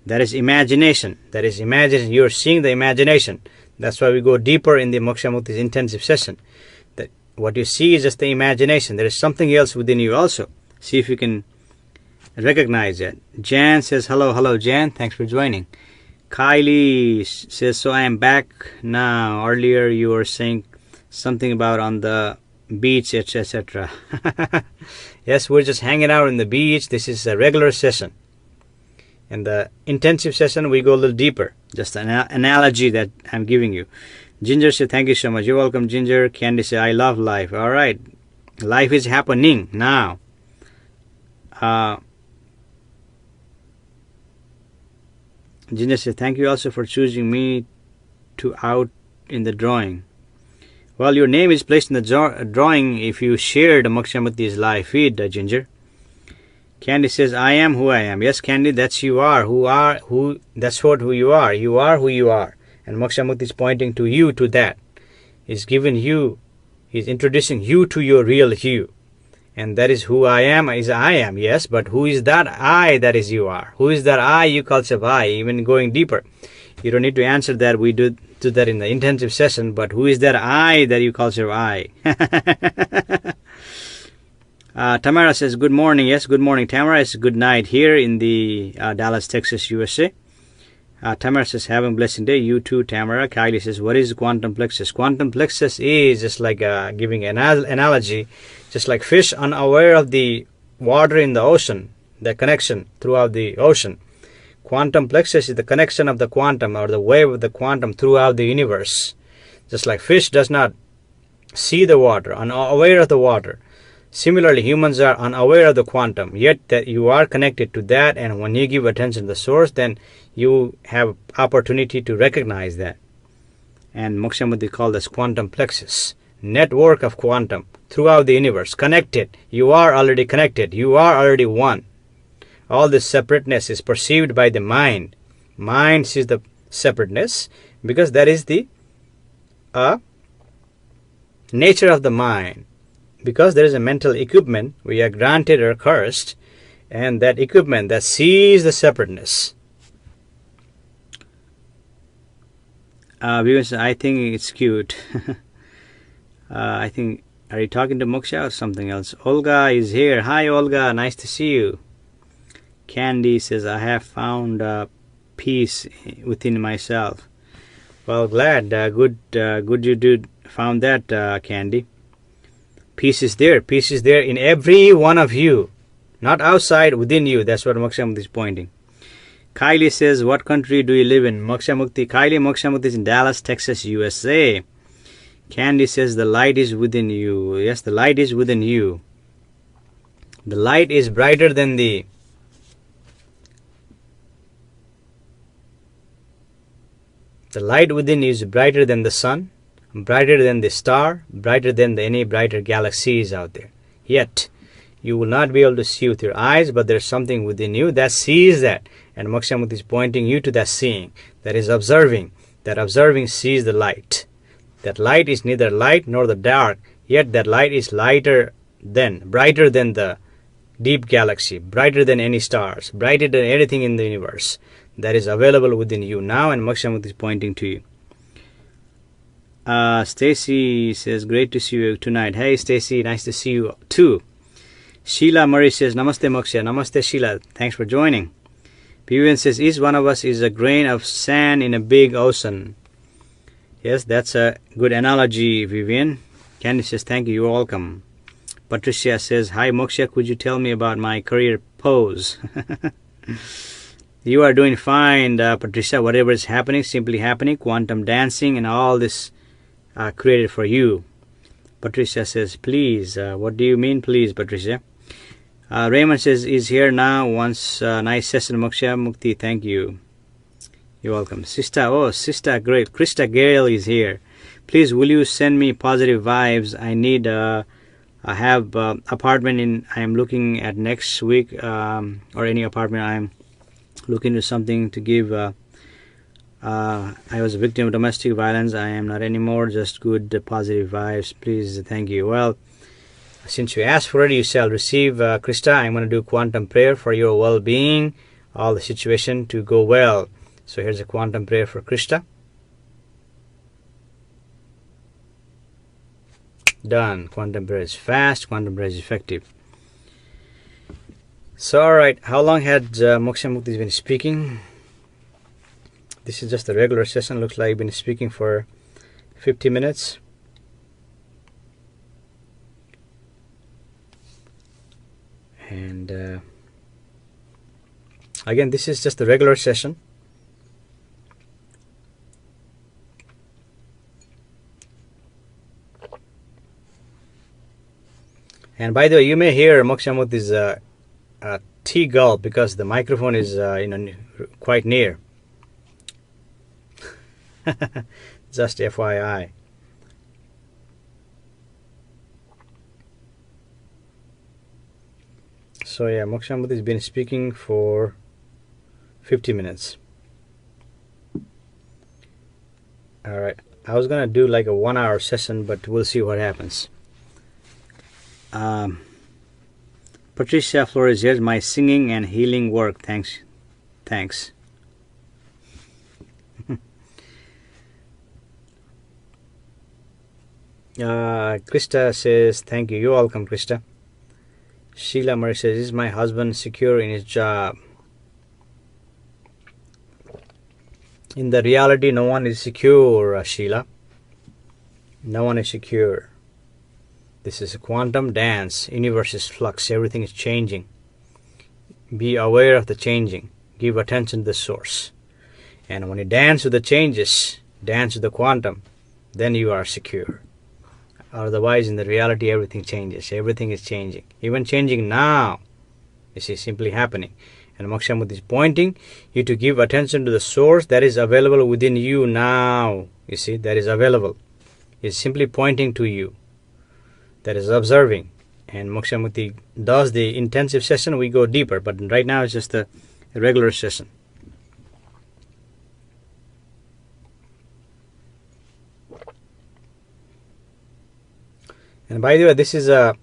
That is imagination. That is imagination. You're seeing the imagination. That's why we go deeper in the Moksha Mukti's intensive session. That what you see is just the imagination. There is something else within you also. See if you can recognize it. Jan says, hello, Jan. Thanks for joining. Kylie says, so I am back now. Earlier you were saying something about on the beach, etc. Yes, we're just hanging out in the beach. This is a regular session. In the intensive session, we go a little deeper. Just an analogy that I'm giving you. Ginger said, thank you so much. You're welcome, Ginger. Candy said, I love life. All right. Life is happening now. Ginger said, thank you also for choosing me to out in the drawing. Well, your name is placed in the drawing if you shared Moksha Mukti's live feed, Ginger. Candy says, I am who I am. Yes, Candy, that's you are. That's what who you are. You are who you are. And Moksha Mukti is pointing to you, to that. He's giving you, he's introducing you to your real you. And that is who I am, is I am, yes, but who is that I that is you are? Who is that I you call yourself I? Even going deeper. You don't need to answer that. We do that in the intensive session, but who is that I that you call yourself I? Tamara says, good morning. Yes, good morning, Tamara. It's good night here in the Dallas, Texas, USA. Tamara says, have a blessed day. You too, Tamara. Kylie says, what is quantum plexus? Quantum plexus is just like giving an analogy, just like fish unaware of the water in the ocean, the connection throughout the ocean. Quantum plexus is the connection of the quantum, or the wave of the quantum throughout the universe. Just like fish does not see the water, unaware of the water. Similarly, humans are unaware of the quantum, yet that you are connected to that, and when you give attention to the source, then you have opportunity to recognize that. And Moksha Mukti called this quantum plexus, network of quantum throughout the universe, connected. You are already connected. You are already one. All this separateness is perceived by the mind. Mind sees the separateness because that is the nature of the mind. Because there is a mental equipment, we are granted or cursed, and that equipment that sees the separateness. Viewers, I think it's cute. I think, are you talking to Moksha or something else? Olga is here. Hi, Olga. Nice to see you. Candy says, I have found peace within myself. Well, glad. Good you did found that, Candy. Peace is there. Peace is there in every one of you. Not outside, within you. That's what Moksha Mukti is pointing. Kylie says, what country do you live in? Moksha Mukti. Kylie, Moksha Mukti is in Dallas, Texas, USA. Candy says, the light is within you. Yes, the light is within you. The light is brighter than the light within you is brighter than the sun, brighter than the star, brighter than any brighter galaxies out there. Yet, you will not be able to see with your eyes, but there's something within you that sees that. And Moksha Mukti is pointing you to that seeing, that is observing. That observing sees the light. That light is neither light nor the dark, yet that light is brighter than the deep galaxy, brighter than any stars, brighter than anything in the universe that is available within you now, and Moksha Mukti is pointing to you. Stacy says, great to see you tonight. Hey, Stacy, nice to see you too. Sheila Murray says, Namaste Moksha. Namaste, Sheila. Thanks for joining. Vivian says, each one of us is a grain of sand in a big ocean. Yes, that's a good analogy, Vivian. Candy says, thank you. You're welcome. Patricia says, hi, Moksha. Could you tell me about my career pose? You are doing fine, Patricia. Whatever is happening, simply happening. Quantum dancing and all this created for you. Patricia says, please. What do you mean, please, Patricia? Raymond says, is here now. Once nice session, Moksha Mukti. Thank you. You're welcome. Sister, great. Krista Gale is here. Please, will you send me positive vibes? I need, I have apartment I am looking at next week, or any apartment. I'm looking to something to give. I was a victim of domestic violence. I am not anymore. Just good, positive vibes. Please, thank you. Well, since you asked for it, you shall receive. Krista, I'm going to do quantum prayer for your well-being, all the situation to go well. So here's a quantum prayer for Krista. Done. Quantum prayer is fast. Quantum prayer is effective. So, alright, how long had Moksha Mukti been speaking? This is just a regular session. Looks like I've been speaking for 50 minutes. And again, this is just a regular session. And by the way, you may hear Moksha Mukti's tea gulp because the microphone is quite near. Just FYI. So yeah, Moksha Mukti has been speaking for 50 minutes. Alright, I was gonna do like a 1 hour session, but we'll see what happens. Patricia Flores, here's my singing and healing work. Thanks. Krista says, thank you. You're welcome, Krista. Sheila Murray says, is my husband secure in his job? In the reality, no one is secure, Sheila. No one is secure. This is a quantum dance. Universe is flux. Everything is changing. Be aware of the changing. Give attention to the source. And when you dance with the changes, dance with the quantum, then you are secure. Otherwise, in the reality, everything changes. Everything is changing. Even changing now. This is simply happening. And Moksha Mukti is pointing you to give attention to the source that is available within you now. You see, that is available. It's simply pointing to you. That is observing. And Moksha Mukti does the intensive session, we go deeper. But right now it's just a regular session. And by the way, this is it's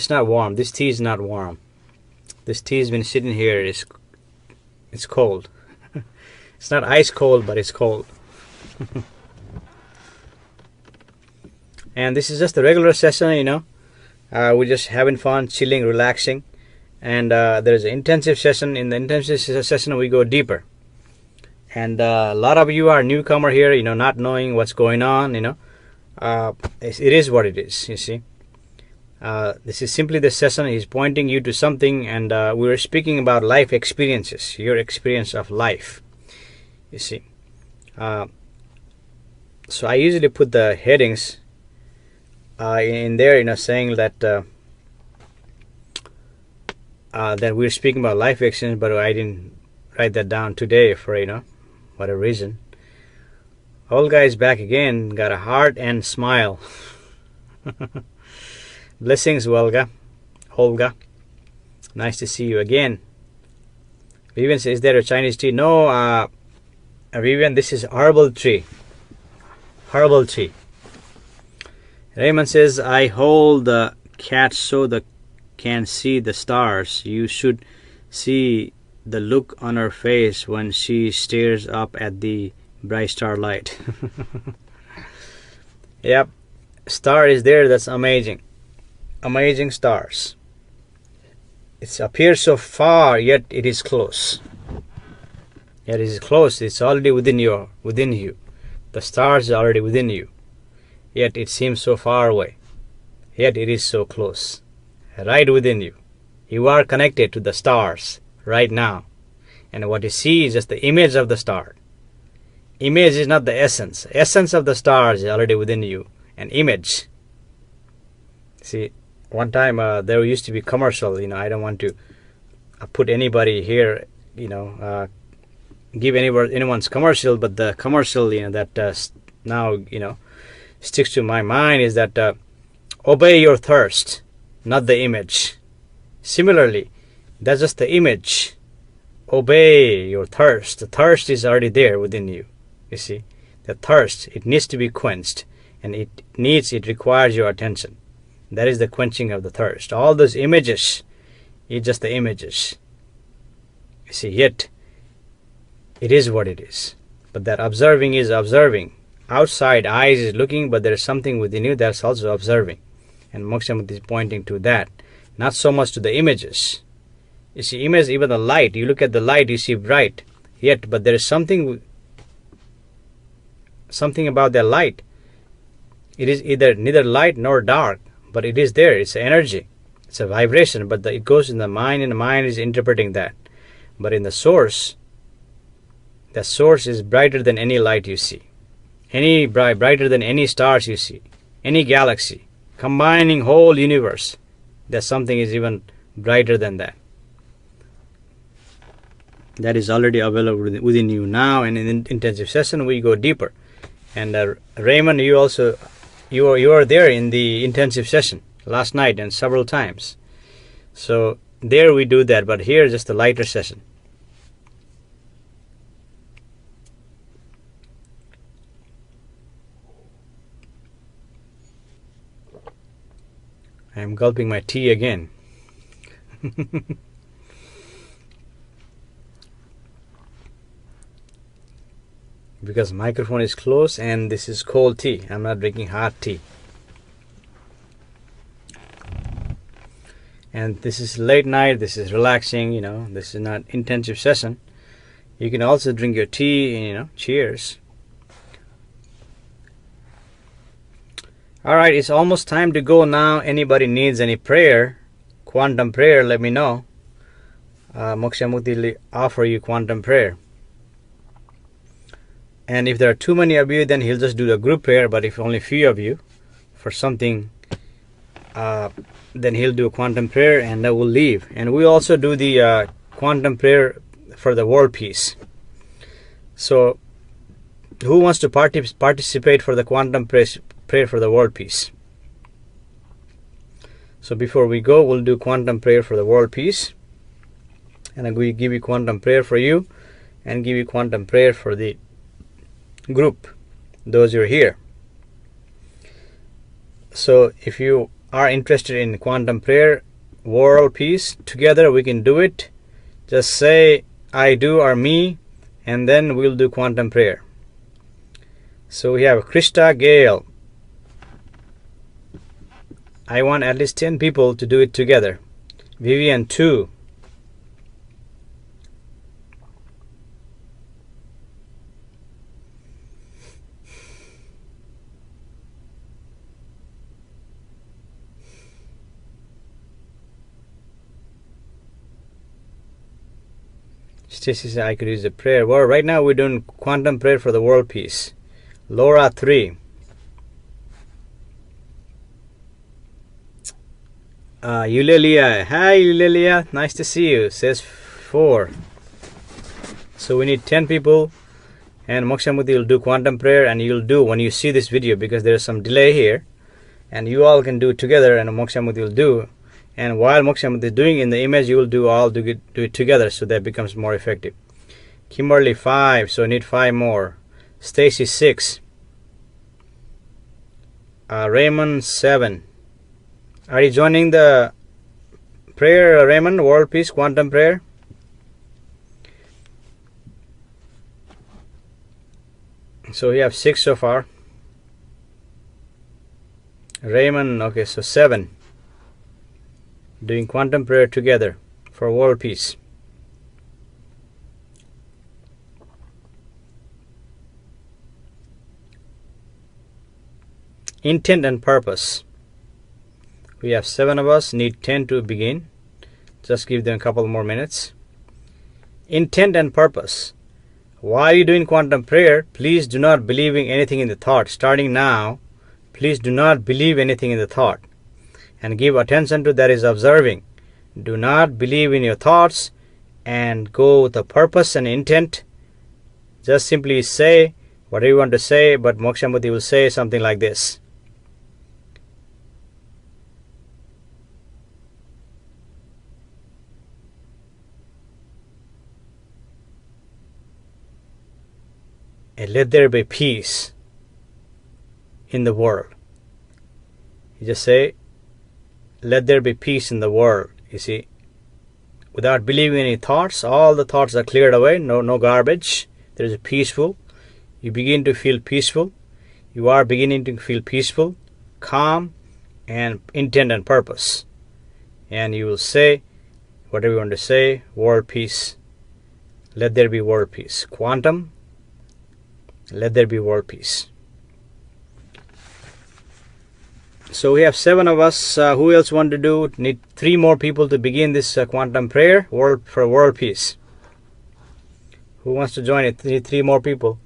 not warm. This tea is not warm. This tea has been sitting here. It's cold. It's not ice cold, but it's cold. And this is just a regular session, we're just having fun, chilling, relaxing. And there's an intensive session. In the intensive session, we go deeper. And a lot of you are newcomer here, not knowing what's going on, it is what it is, you see. This is simply the session. He's pointing you to something, and we're speaking about life experiences, your experience of life, you see. So I usually put the headings in there, saying that that we're speaking about life experience, but I didn't write that down today for whatever reason. Olga is back again, got a heart and smile. Blessings, Olga. Nice to see you again. Vivian says, is there a Chinese tea? No, Vivian, this is herbal tea. Raymond says, I hold the cat so the can see the stars. You should see the look on her face when she stares up at the bright starlight. Yep, star is there. That's amazing. Amazing stars. It appears so far, yet it is close. It's already within you. The stars are already within you. Yet it seems so far away. Yet it is so close. Right within you. You are connected to the stars right now. And what you see is just the image of the star. Image is not the essence. Essence of the stars is already within you. An image. See, one time there used to be commercial. I don't want to put anybody here, give anyone's commercial, but the commercial, that now, sticks to my mind is that obey your thirst, not the image. Similarly, that's just the image. Obey your thirst. The thirst is already there within you. You see, the thirst, it needs to be quenched, and it requires your attention. That is the quenching of the thirst. All those images, it's just the images. You see, yet it is what it is. But that observing is observing. Outside eyes is looking, but there is something within you that's also observing. And Moksha Mukti is pointing to that. Not so much to the images. You see, image, even the light. You look at the light, you see bright. Yet, but there is something about that light. It is either neither light nor dark, but it is there. It's energy. It's a vibration, but it goes in the mind, and the mind is interpreting that. But in the source is brighter than any light you see. Brighter than any stars you see. Any galaxy. combining whole universe. That something is even brighter than that. That is already available within you now, and in intensive session we go deeper. And Raymond, you are there in the intensive session last night and several times. So there we do that, but here just a lighter session. I am gulping my tea again. Because microphone is close and this is cold tea. I'm not drinking hot tea. And this is late night, this is relaxing, this is not intensive session. You can also drink your tea, cheers. Alright, it's almost time to go now. Anybody needs any prayer, quantum prayer, let me know. Moksha Mukti will offer you quantum prayer. And if there are too many of you, then he'll just do the group prayer. But if only few of you for something, then he'll do a quantum prayer and we'll leave. And we also do the quantum prayer for the world peace. So who wants to participate for the quantum prayer for the world peace? So before we go, we'll do quantum prayer for the world peace. And we give you quantum prayer for you and give you quantum prayer for the group, those who are here. So if you are interested in quantum prayer, world peace, together we can do it. Just say I do or me, and then we'll do quantum prayer. So we have Krista Gale. I want at least 10 people to do it together. Vivian 2. Stacy said I could use a prayer. Well, right now we're doing quantum prayer for the world peace. Laura 3. Eulalia. Hi Eulalia. Nice to see you. Says 4. So we need 10 people. And Moksha Mukti will do quantum prayer, and you'll do when you see this video, because there is some delay here. And you all can do it together, and Moksha Mukti will do. And while Moksha Mukti is doing in the image, you will do it together, so that becomes more effective. Kimberly 5, so I need 5 more. Stacy 6. Raymond 7. Are you joining the prayer, Raymond? World Peace Quantum Prayer? So we have 6 so far. Raymond, okay, so 7. Doing quantum prayer together for world peace. Intent and purpose. We have 7 of us, need 10 to begin. Just give them a couple more minutes. Intent and purpose. While you're doing quantum prayer, please do not believe in anything in the thought. Starting now, please do not believe anything in the thought. And give attention to that is observing. Do not believe in your thoughts and go with the purpose and intent. Just simply say whatever you want to say, but Moksha Mukti will say something like this. And let there be peace in the world. You just say, let there be peace in the world. You see, without believing any thoughts, all the thoughts are cleared away, no garbage. There is a peaceful. You begin to feel peaceful. You are beginning to feel peaceful, calm, and intent and purpose. And you will say whatever you want to say, world peace. Let there be world peace. Quantum, let there be world peace. So we have 7 of us. Who else want to do? Need 3 more people to begin this quantum prayer for world peace. Who wants to join it? Need 3 more people.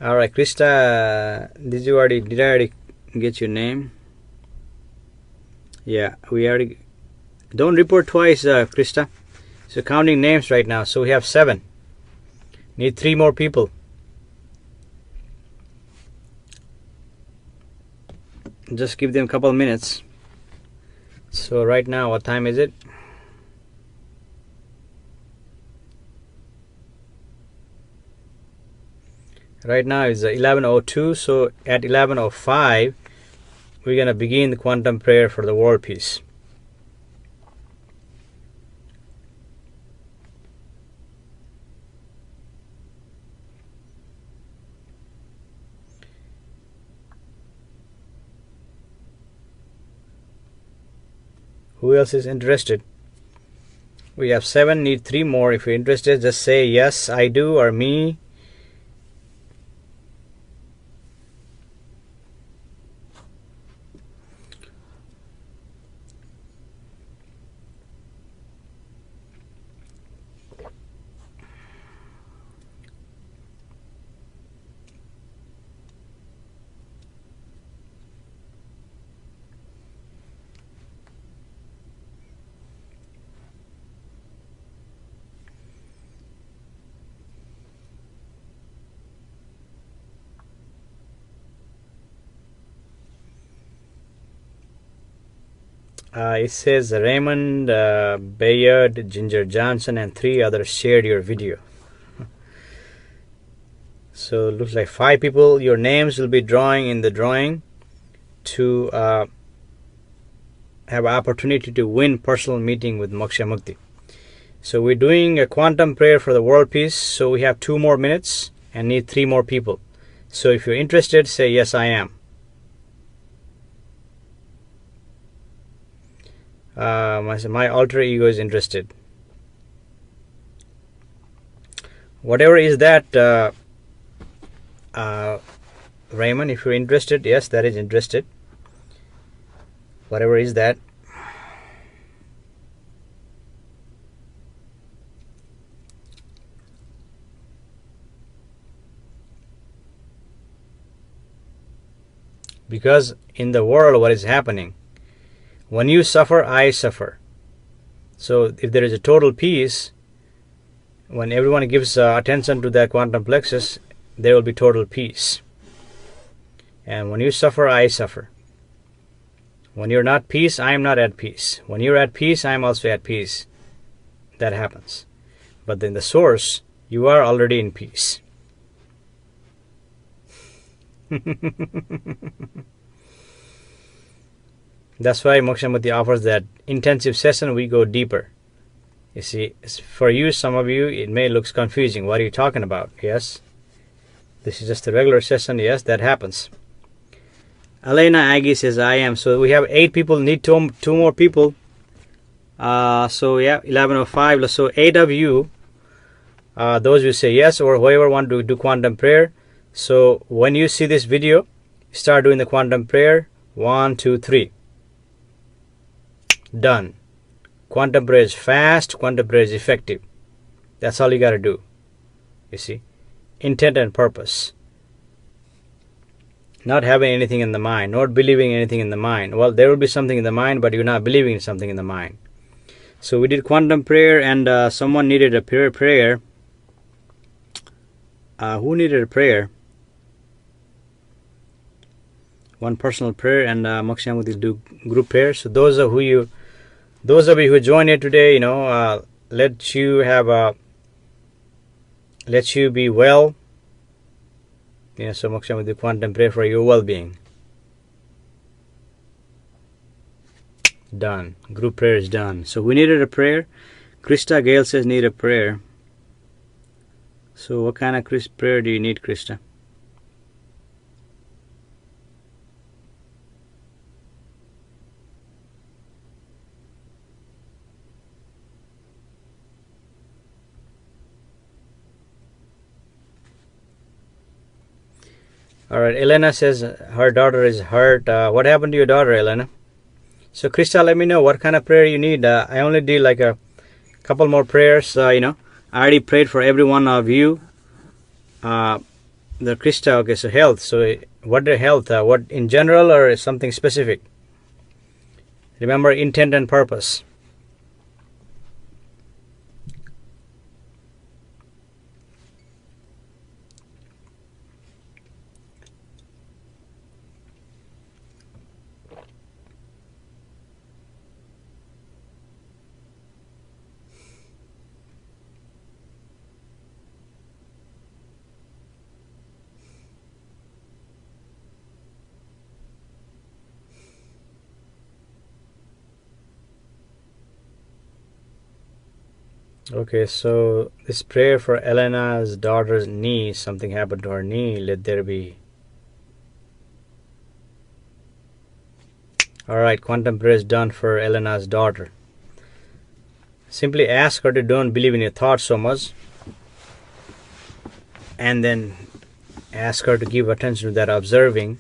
All right, Krista, did I already get your name? Yeah, we already. Don't report twice, Krista. So counting names right now. So we have 7. Need 3 more people. Just give them a couple minutes. So right now, what time is it? Right now it's 11:02. So at 11:05, we're gonna begin the quantum prayer for the world peace. Who else is interested? We have 7, need 3 more. If you're interested, just say yes, I do, or me. It says Raymond, Bayard, Ginger Johnson, and 3 others shared your video. So it looks like 5 people. Your names will be drawing in the drawing to have opportunity to win personal meeting with Moksha Mukti. So we're doing a quantum prayer for the world peace. So we have 2 more minutes and need 3 more people. So if you're interested, say yes, I am. My alter ego is interested. Whatever is that, Raymond, if you're interested, yes, that is interested. Whatever is that. Because in the world, what is happening? When you suffer, I suffer. So if there is a total peace, when everyone gives attention to that quantum plexus, there will be total peace. And when you suffer, I suffer. When you're not peace, I am not at peace. When you're at peace, I am also at peace. That happens. But in the source, you are already in peace. That's why Moksha Mukti offers that intensive session. We go deeper. You see, for you, some of you, it may look confusing. What are you talking about? Yes. This is just a regular session. Yes, that happens. Elena Aggie says, I am. So we have 8 people. Need 2 more people. So yeah, 11:05. So 8 of you, those who say yes, or whoever want to do quantum prayer. So when you see this video, start doing the quantum prayer. 1, 2, 3. Done. Quantum prayer is fast. Quantum prayer is effective. That's all you got to do. You see, intent and purpose. Not having anything in the mind, not believing anything in the mind. Well, there will be something in the mind, but you're not believing in something in the mind. So we did quantum prayer, and someone needed a prayer. Who needed a prayer? One personal prayer, and Moksha Mukti do group prayer. So those of you who joined here today, let you be well. So Moksha Mukti quantum prayer for your well-being. Done. Group prayer is done. So we needed a prayer. Krista Gale says need a prayer. So what kind of prayer do you need, Krista? All right, Elena says her daughter is hurt. What happened to your daughter, Elena? So, Krista, let me know what kind of prayer you need. I only did like a couple more prayers. I already prayed for every one of you. The Krista, okay, so health. So what the health? What in general or something specific? Remember intent and purpose. Okay, so this prayer for Elena's daughter's knee, something happened to her knee, let there be. Alright, quantum prayer is done for Elena's daughter. Simply ask her to don't believe in your thoughts so much, and then ask her to give attention to that observing,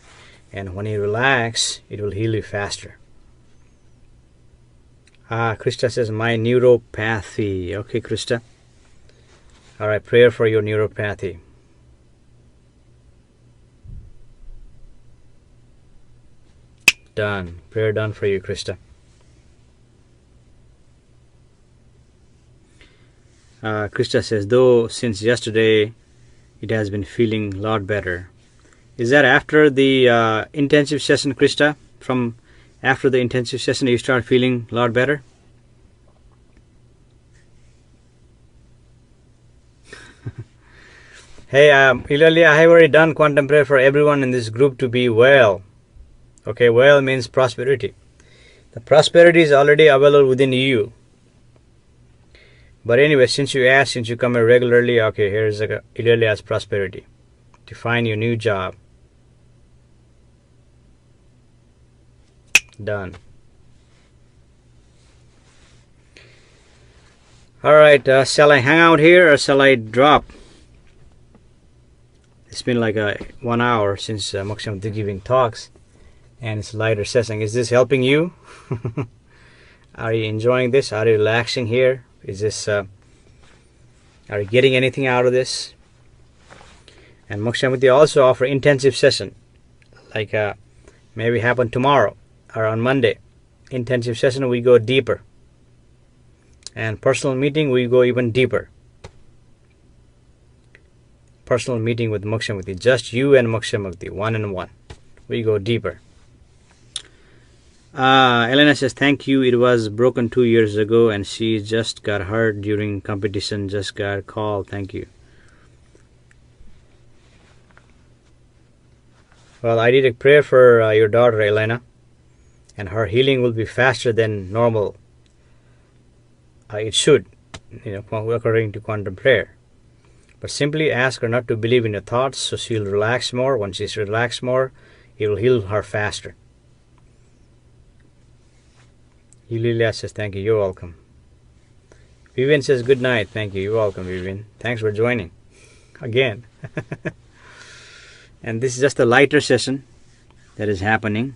and when you relax, it will heal you faster. Krista says, my neuropathy. Okay, Krista. Alright, prayer for your neuropathy. Done. Prayer done for you, Krista. Krista says, though since yesterday it has been feeling a lot better. Is that after the intensive session, Krista? From after the intensive session you start feeling a lot better? Hey, Ilalia, I have already done quantum prayer for everyone in this group to be well. Okay, well means prosperity. The prosperity is already available within you. But anyway, since you asked, since you come here regularly, okay, here's Ilalia's prosperity. To find your new job. Done. Alright, shall I hang out here or shall I drop? It's been like 1 hour since Moksha Mukti giving talks, and it's a lighter session. Is this helping you? Are you enjoying this? Are you relaxing here? Is this? Are you getting anything out of this? And Moksha Mukti also offer intensive session, like maybe happen tomorrow or on Monday. Intensive session we go deeper, and personal meeting we go even deeper. Personal meeting with Moksha Mukti, just you and Moksha Mukti, one-on-one. We go deeper. Elena says, thank you. It was broken 2 years ago and she just got hurt during competition, just got a call. Thank you. Well, I did a prayer for your daughter, Elena, and her healing will be faster than normal. It should, according to quantum prayer. But simply ask her not to believe in your thoughts, so she'll relax more. Once she's relaxed more, it will heal her faster. Yulilia says, thank you. You're welcome. Vivian says, good night. Thank you. You're welcome, Vivian. Thanks for joining. Again. And this is just a lighter session that is happening.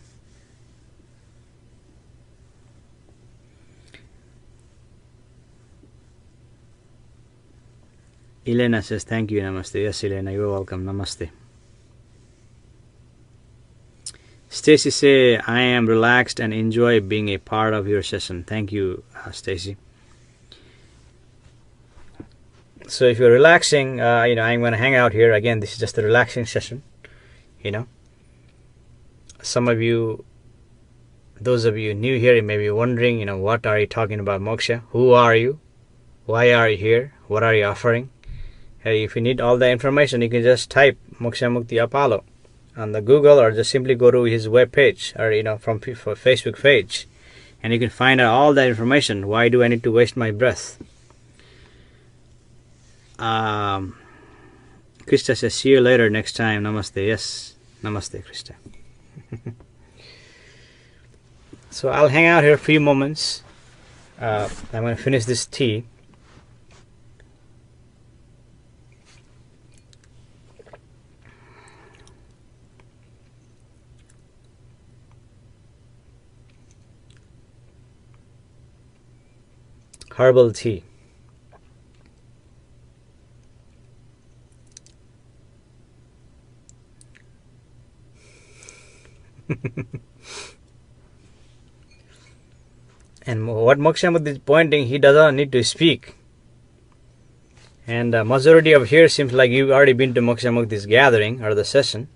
Elena says, thank you, namaste. Yes, Elena, you're welcome. Namaste. Stacy say, I am relaxed and enjoy being a part of your session. Thank you, Stacy. So if you're relaxing, I'm going to hang out here. Again, this is just a relaxing session. Some of you, those of you new here, you may be wondering, what are you talking about, Moksha? Who are you? Why are you here? What are you offering? Hey, if you need all the information, you can just type Moksha Mukti Apollo on the Google, or just simply go to his web page, or from Facebook page, and you can find out all that information. Why do I need to waste my breath? Krista says, see you later next time. Namaste. Yes, namaste, Krista. So I'll hang out here a few moments. I'm going to finish this tea. Herbal tea. And what Moksha Mukti is pointing, he does not need to speak. And the majority of here seems like you've already been to Moksha Mukti's gathering or the session.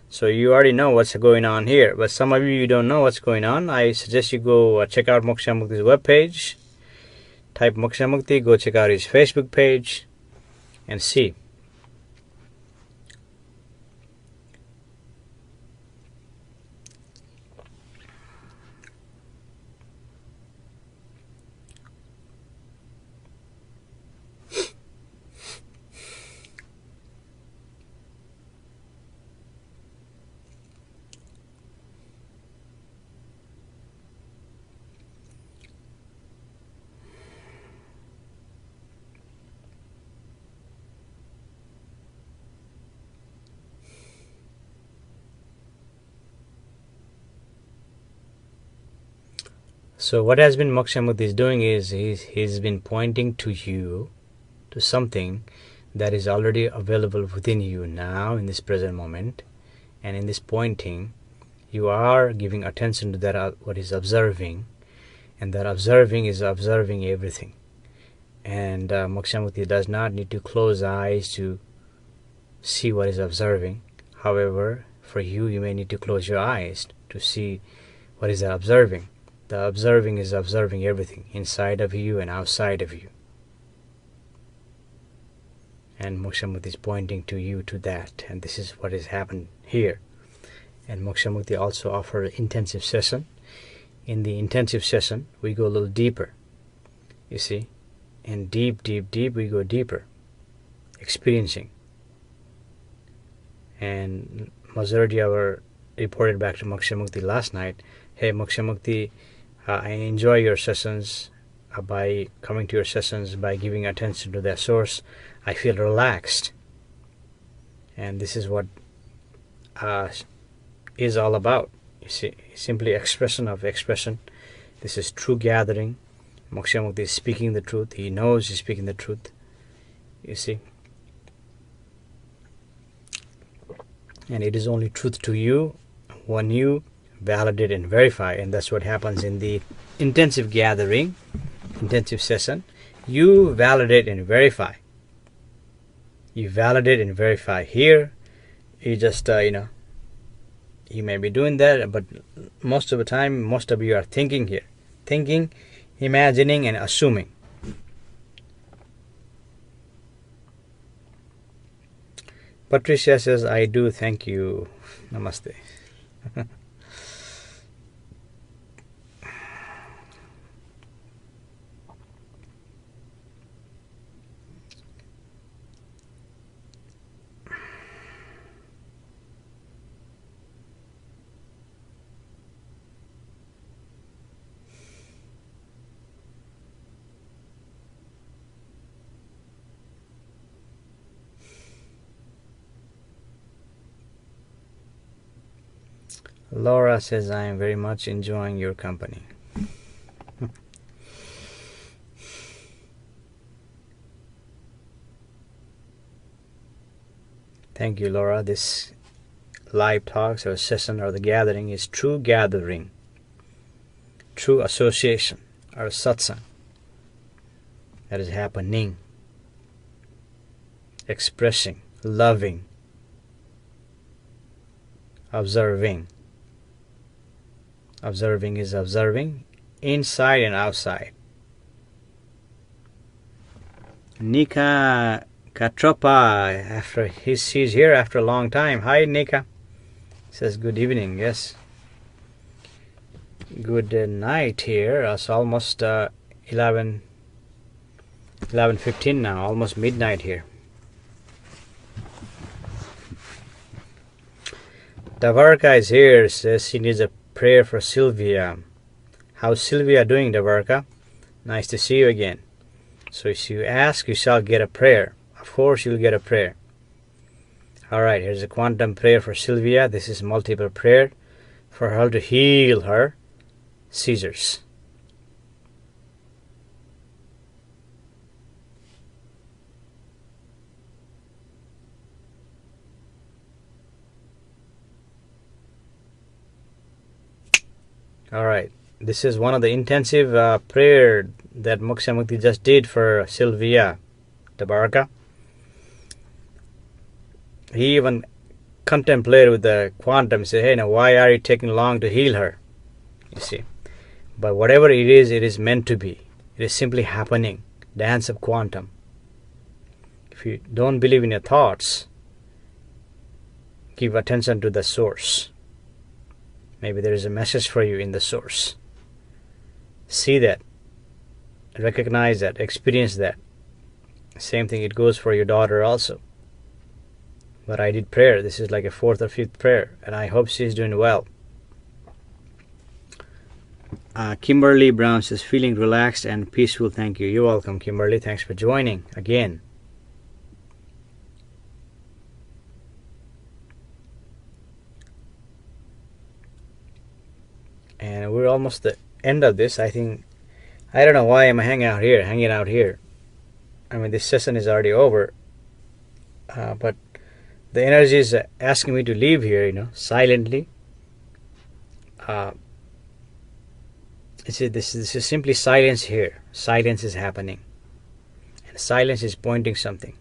So you already know what's going on here. But some of you don't know what's going on. I suggest you go check out Moksha Mukti's webpage. Type Moksha Mukti, go check out his Facebook page and see. So what has been Moksha Mukti is doing is he's been pointing to you, to something that is already available within you now in this present moment. And in this pointing, you are giving attention to that what is observing, and that observing is observing everything. And Moksha Mukti does not need to close eyes to see what is observing. However, for you, you may need to close your eyes to see what is observing. The observing is observing everything inside of you and outside of you. And Moksha Mukti is pointing to you to that. And this is what has happened here. And Moksha Mukti also offers intensive session. In the intensive session, we go a little deeper. You see? And deep, we go deeper. Experiencing. And majority of our reported back to Moksha Mukti last night, hey Moksha Mukti, I enjoy your sessions. By coming to your sessions, by giving attention to that source, I feel relaxed. And this is what is all about. You see, simply expression of expression. This is true gathering. Moksha Mukti is speaking the truth. He knows he's speaking the truth. You see. And it is only truth to you when you validate and verify. And that's what happens in the intensive gathering, intensive session. You validate and verify. You validate and verify. Here, you just, you may be doing that, but most of the time, most of you are thinking here. Thinking, imagining, and assuming. Patricia says, I do, thank you. Namaste. Laura says, I am very much enjoying your company. Thank you, Laura. This live talks or session or the gathering is true gathering, true association or satsang that is happening, expressing, loving, observing. Observing is observing inside and outside. Nika Katropa, he's here after a long time. Hi, Nika. Says good evening. Yes. Good night here. It's almost 11:15 now. Almost midnight here. Davarka is here. Says she needs a prayer for Sylvia. How's Sylvia doing, Davarka? Nice to see you again. So if you ask, you shall get a prayer. Of course, you'll get a prayer. Alright, here's a quantum prayer for Sylvia. This is multiple prayer for her to heal her seizures. All right. This is one of the intensive prayer that Moksha Mukti just did for Sylvia Tabaraka. He even contemplated with the quantum, say, hey, now why are you taking long to heal her? You see. But whatever it is meant to be. It is simply happening. Dance of quantum. If you don't believe in your thoughts, give attention to the source. Maybe there is a message for you in the source. See that. Recognize that. Experience that. Same thing, it goes for your daughter also. But I did prayer. This is like a 4th or 5th prayer. And I hope she's doing well. Kimberly Brown says, feeling relaxed and peaceful. Thank you. You're welcome, Kimberly. Thanks for joining again. And we're almost the end of this. I think, I don't know why I'm hanging out here. I mean, this session is already over. But the energy is asking me to leave here, silently. This is simply silence here. Silence is happening. And silence is pointing something.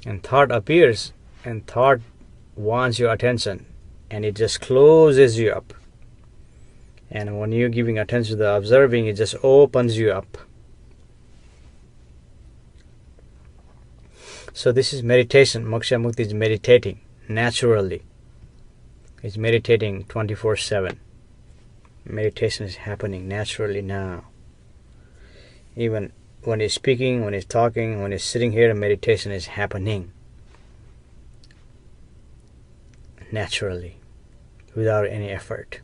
And thought appears, and thought wants your attention, and it just closes you up. And when you're giving attention to the observing, it just opens you up. So this is meditation. Moksha Mukti is meditating naturally. It's meditating 24/7. Meditation is happening naturally now. Even when he's speaking, when he's talking, when he's sitting here, meditation is happening naturally, without any effort.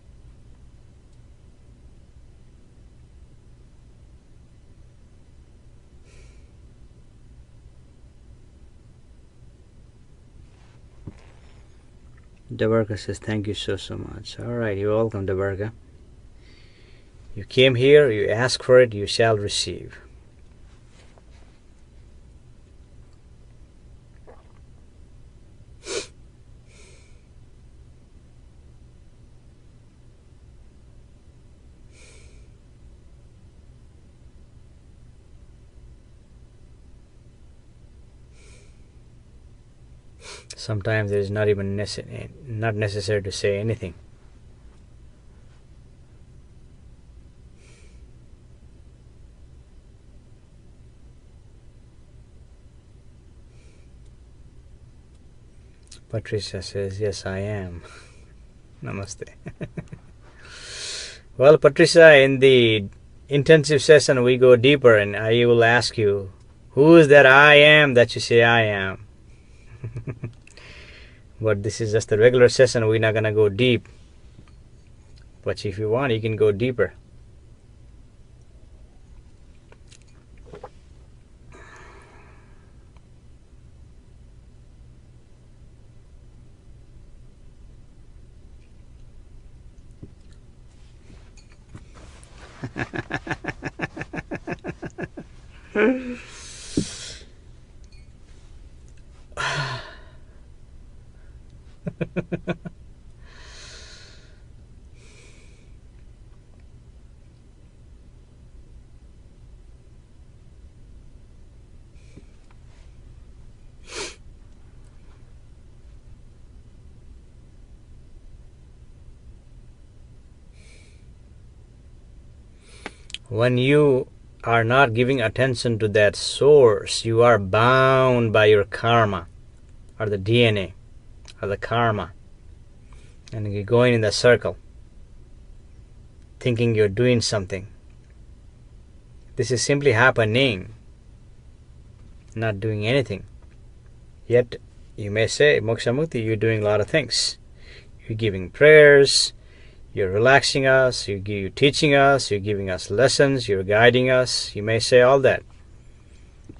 Dabarka says, thank you so much. All right, you're welcome, Dabarka. You came here, you ask for it, you shall receive. Sometimes it is not even necessary to say anything. Patricia says, yes, I am. Namaste. Well, Patricia, in the intensive session, we go deeper, and I will ask you, who is that I am that you say I am? But this is just a regular session. We're not going to go deep. But if you want, you can go deeper. When you are not giving attention to that source, you are bound by your karma, or the DNA, or the karma. And you're going in the circle, thinking you're doing something. This is simply happening, not doing anything. Yet, you may say, Moksha Mukti, you're doing a lot of things. You're giving prayers, you're relaxing us, you're teaching us, you're giving us lessons, you're guiding us. You may say all that.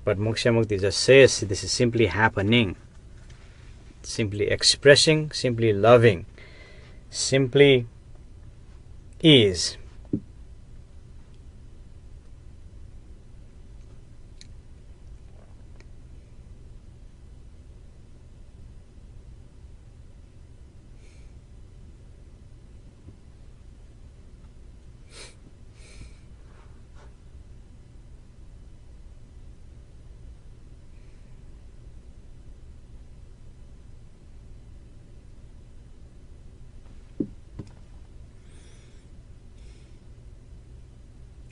But Moksha Mukti just says this is simply happening, simply expressing, simply loving, simply is.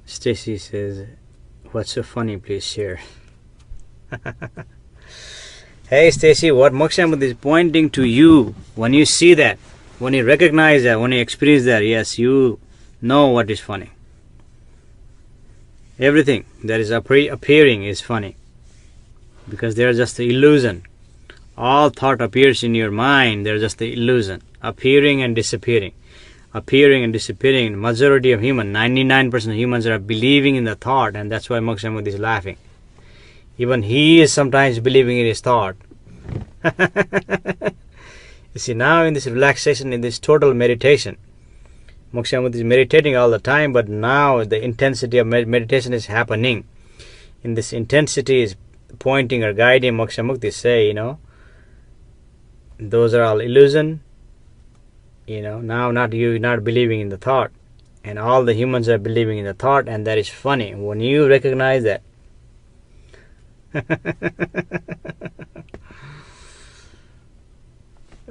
Stacy says, "What's so funny? Please share." Hey Stacy, what Moksha Mukti is pointing to you, when you see that, when you recognize that, when you experience that, yes, you know what is funny. Everything that is appearing is funny, because they are just the illusion. All thought appears in your mind, they are just the illusion, appearing and disappearing. Appearing and disappearing. Majority of humans, 99% of humans are believing in the thought, and that's why Moksha Mukti is laughing. Even he is sometimes believing in his thought. You see, now in this relaxation, in this total meditation, Moksha Mukti is meditating all the time, but now the intensity of meditation is happening. In this intensity is pointing or guiding Moksha Mukti, say, those are all illusion. Now not you, not believing in the thought, and all the humans are believing in the thought, and that is funny when you recognize that.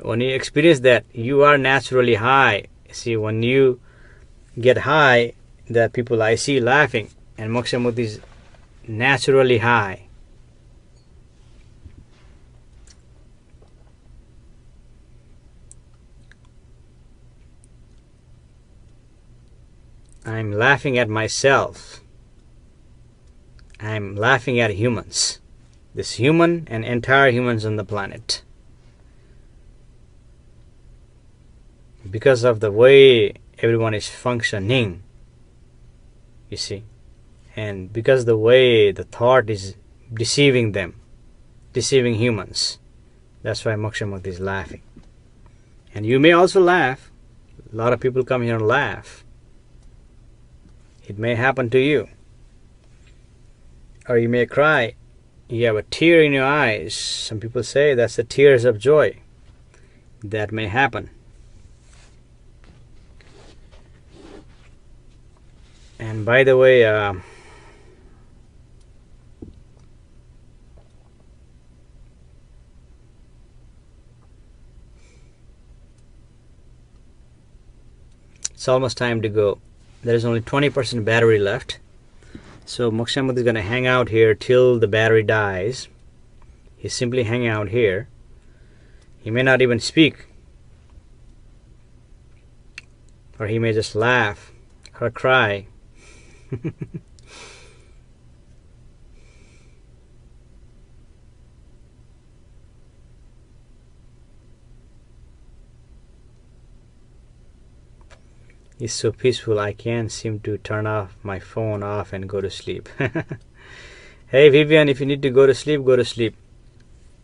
When you experience that, you are naturally high. See, when you get high, the people I see laughing, and Moksha Mukti is naturally high. I'm laughing at myself. I'm laughing at humans. This human and entire humans on the planet. Because of the way everyone is functioning, you see. And because the way the thought is deceiving them, deceiving humans. That's why Moksha Mukti is laughing. And you may also laugh. A lot of people come here and laugh. It may happen to you. Or you may cry. You have a tear in your eyes. Some people say that's the tears of joy. That may happen. And by the way, it's almost time to go. There is only 20% battery left. So Moksha Mukti is going to hang out here till the battery dies. He's simply hanging out here. He may not even speak. Or he may just laugh or cry. It's so peaceful, I can't seem to turn off my phone off and go to sleep. Hey Vivian, if you need to go to sleep, go to sleep.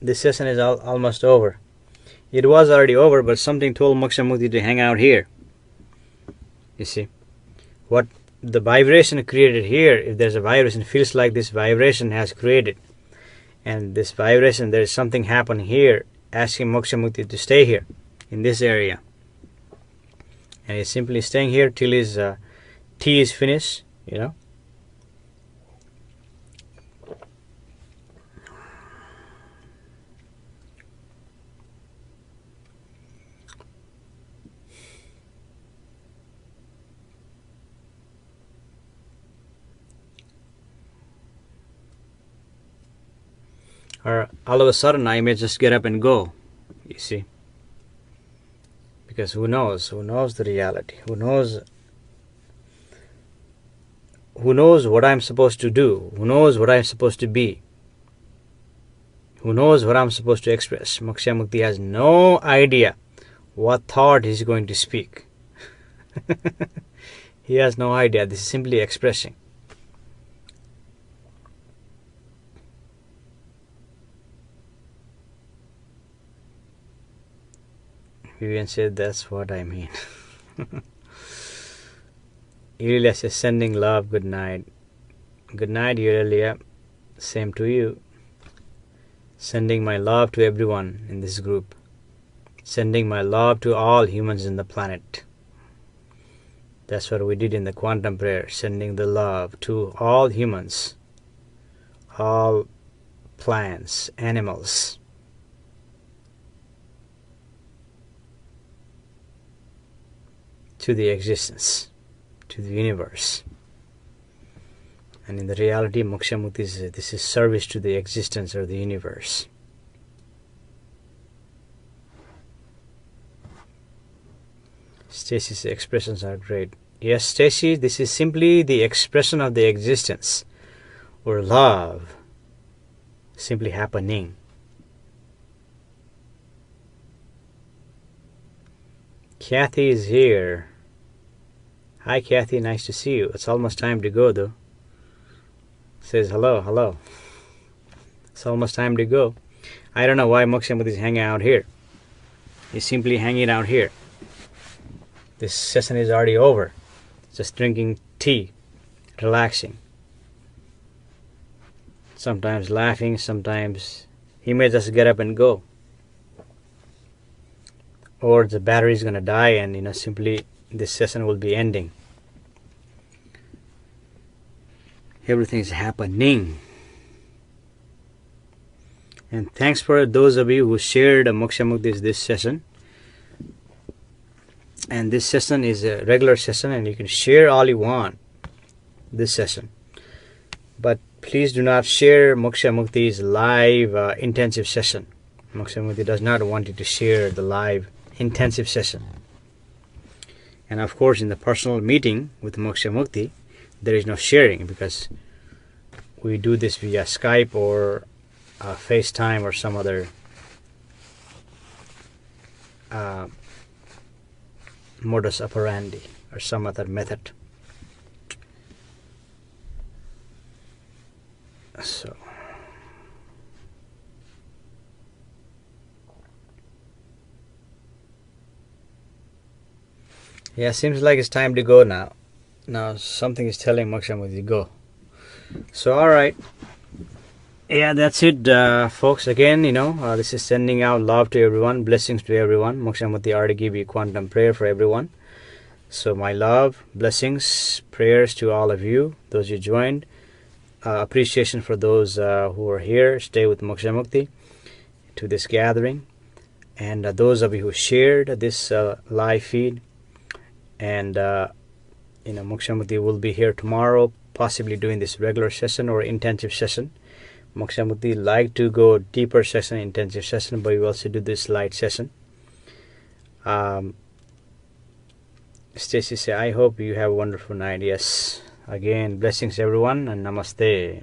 This session is almost over. It was already over, but something told Moksha Mukti to hang out here. You see, what the vibration created here, if there's a vibration, feels like this vibration has created. And this vibration, there is something happening here, asking Moksha Mukti to stay here, in this area. And he's simply staying here till his tea is finished, Or all of a sudden I may just get up and go, you see. Because who knows the reality? Who knows what I'm supposed to do? Who knows what I'm supposed to be? Who knows what I'm supposed to express? Moksha Mukti has no idea what thought he's going to speak. He has no idea. This is simply expressing. Vivian said, that's what I mean. Eurelia says, sending love, good night. Good night, Eurelia. Same to you. Sending my love to everyone in this group. Sending my love to all humans in the planet. That's what we did in the quantum prayer. Sending the love to all humans. All plants, animals. To the existence. To the universe. And in the reality, Moksha Mukti this is service to the existence or the universe. Stacy's expressions are great. Yes, Stacy, this is simply the expression of the existence or love simply happening. Kathy is here. Hi Kathy, nice to see you. It's almost time to go though. Says hello, hello. It's almost time to go. I don't know why Moksha Mukti is hanging out here. He's simply hanging out here. This session is already over. Just drinking tea, relaxing. Sometimes laughing, sometimes he may just get up and go. Or the battery is going to die and simply this session will be ending. Everything is happening. And thanks for those of you who shared Moksha Mukti this session. And this session is a regular session and you can share all you want this session. But please do not share Moksha Mukti's live intensive session. Moksha Mukti does not want you to share the live intensive session. And of course in the personal meeting with Moksha Mukti, there is no sharing because we do this via Skype or FaceTime or some other modus operandi or some other method. So yeah, seems like it's time to go now. Now something is telling Moksha Mukti go. So alright. Yeah, that's it, folks. Again, this is sending out love to everyone, blessings to everyone. Moksha Mukti already gave you quantum prayer for everyone. So my love, blessings, prayers to all of you, those who joined. Appreciation for those who are here, stay with Moksha Mukti to this gathering. And those of you who shared this live feed. And, Moksha Mukti will be here tomorrow, possibly doing this regular session or intensive session. Moksha Mukti like to go deeper session, intensive session, but we also do this light session. Stacy say, I hope you have a wonderful night. Yes. Again, blessings everyone and namaste.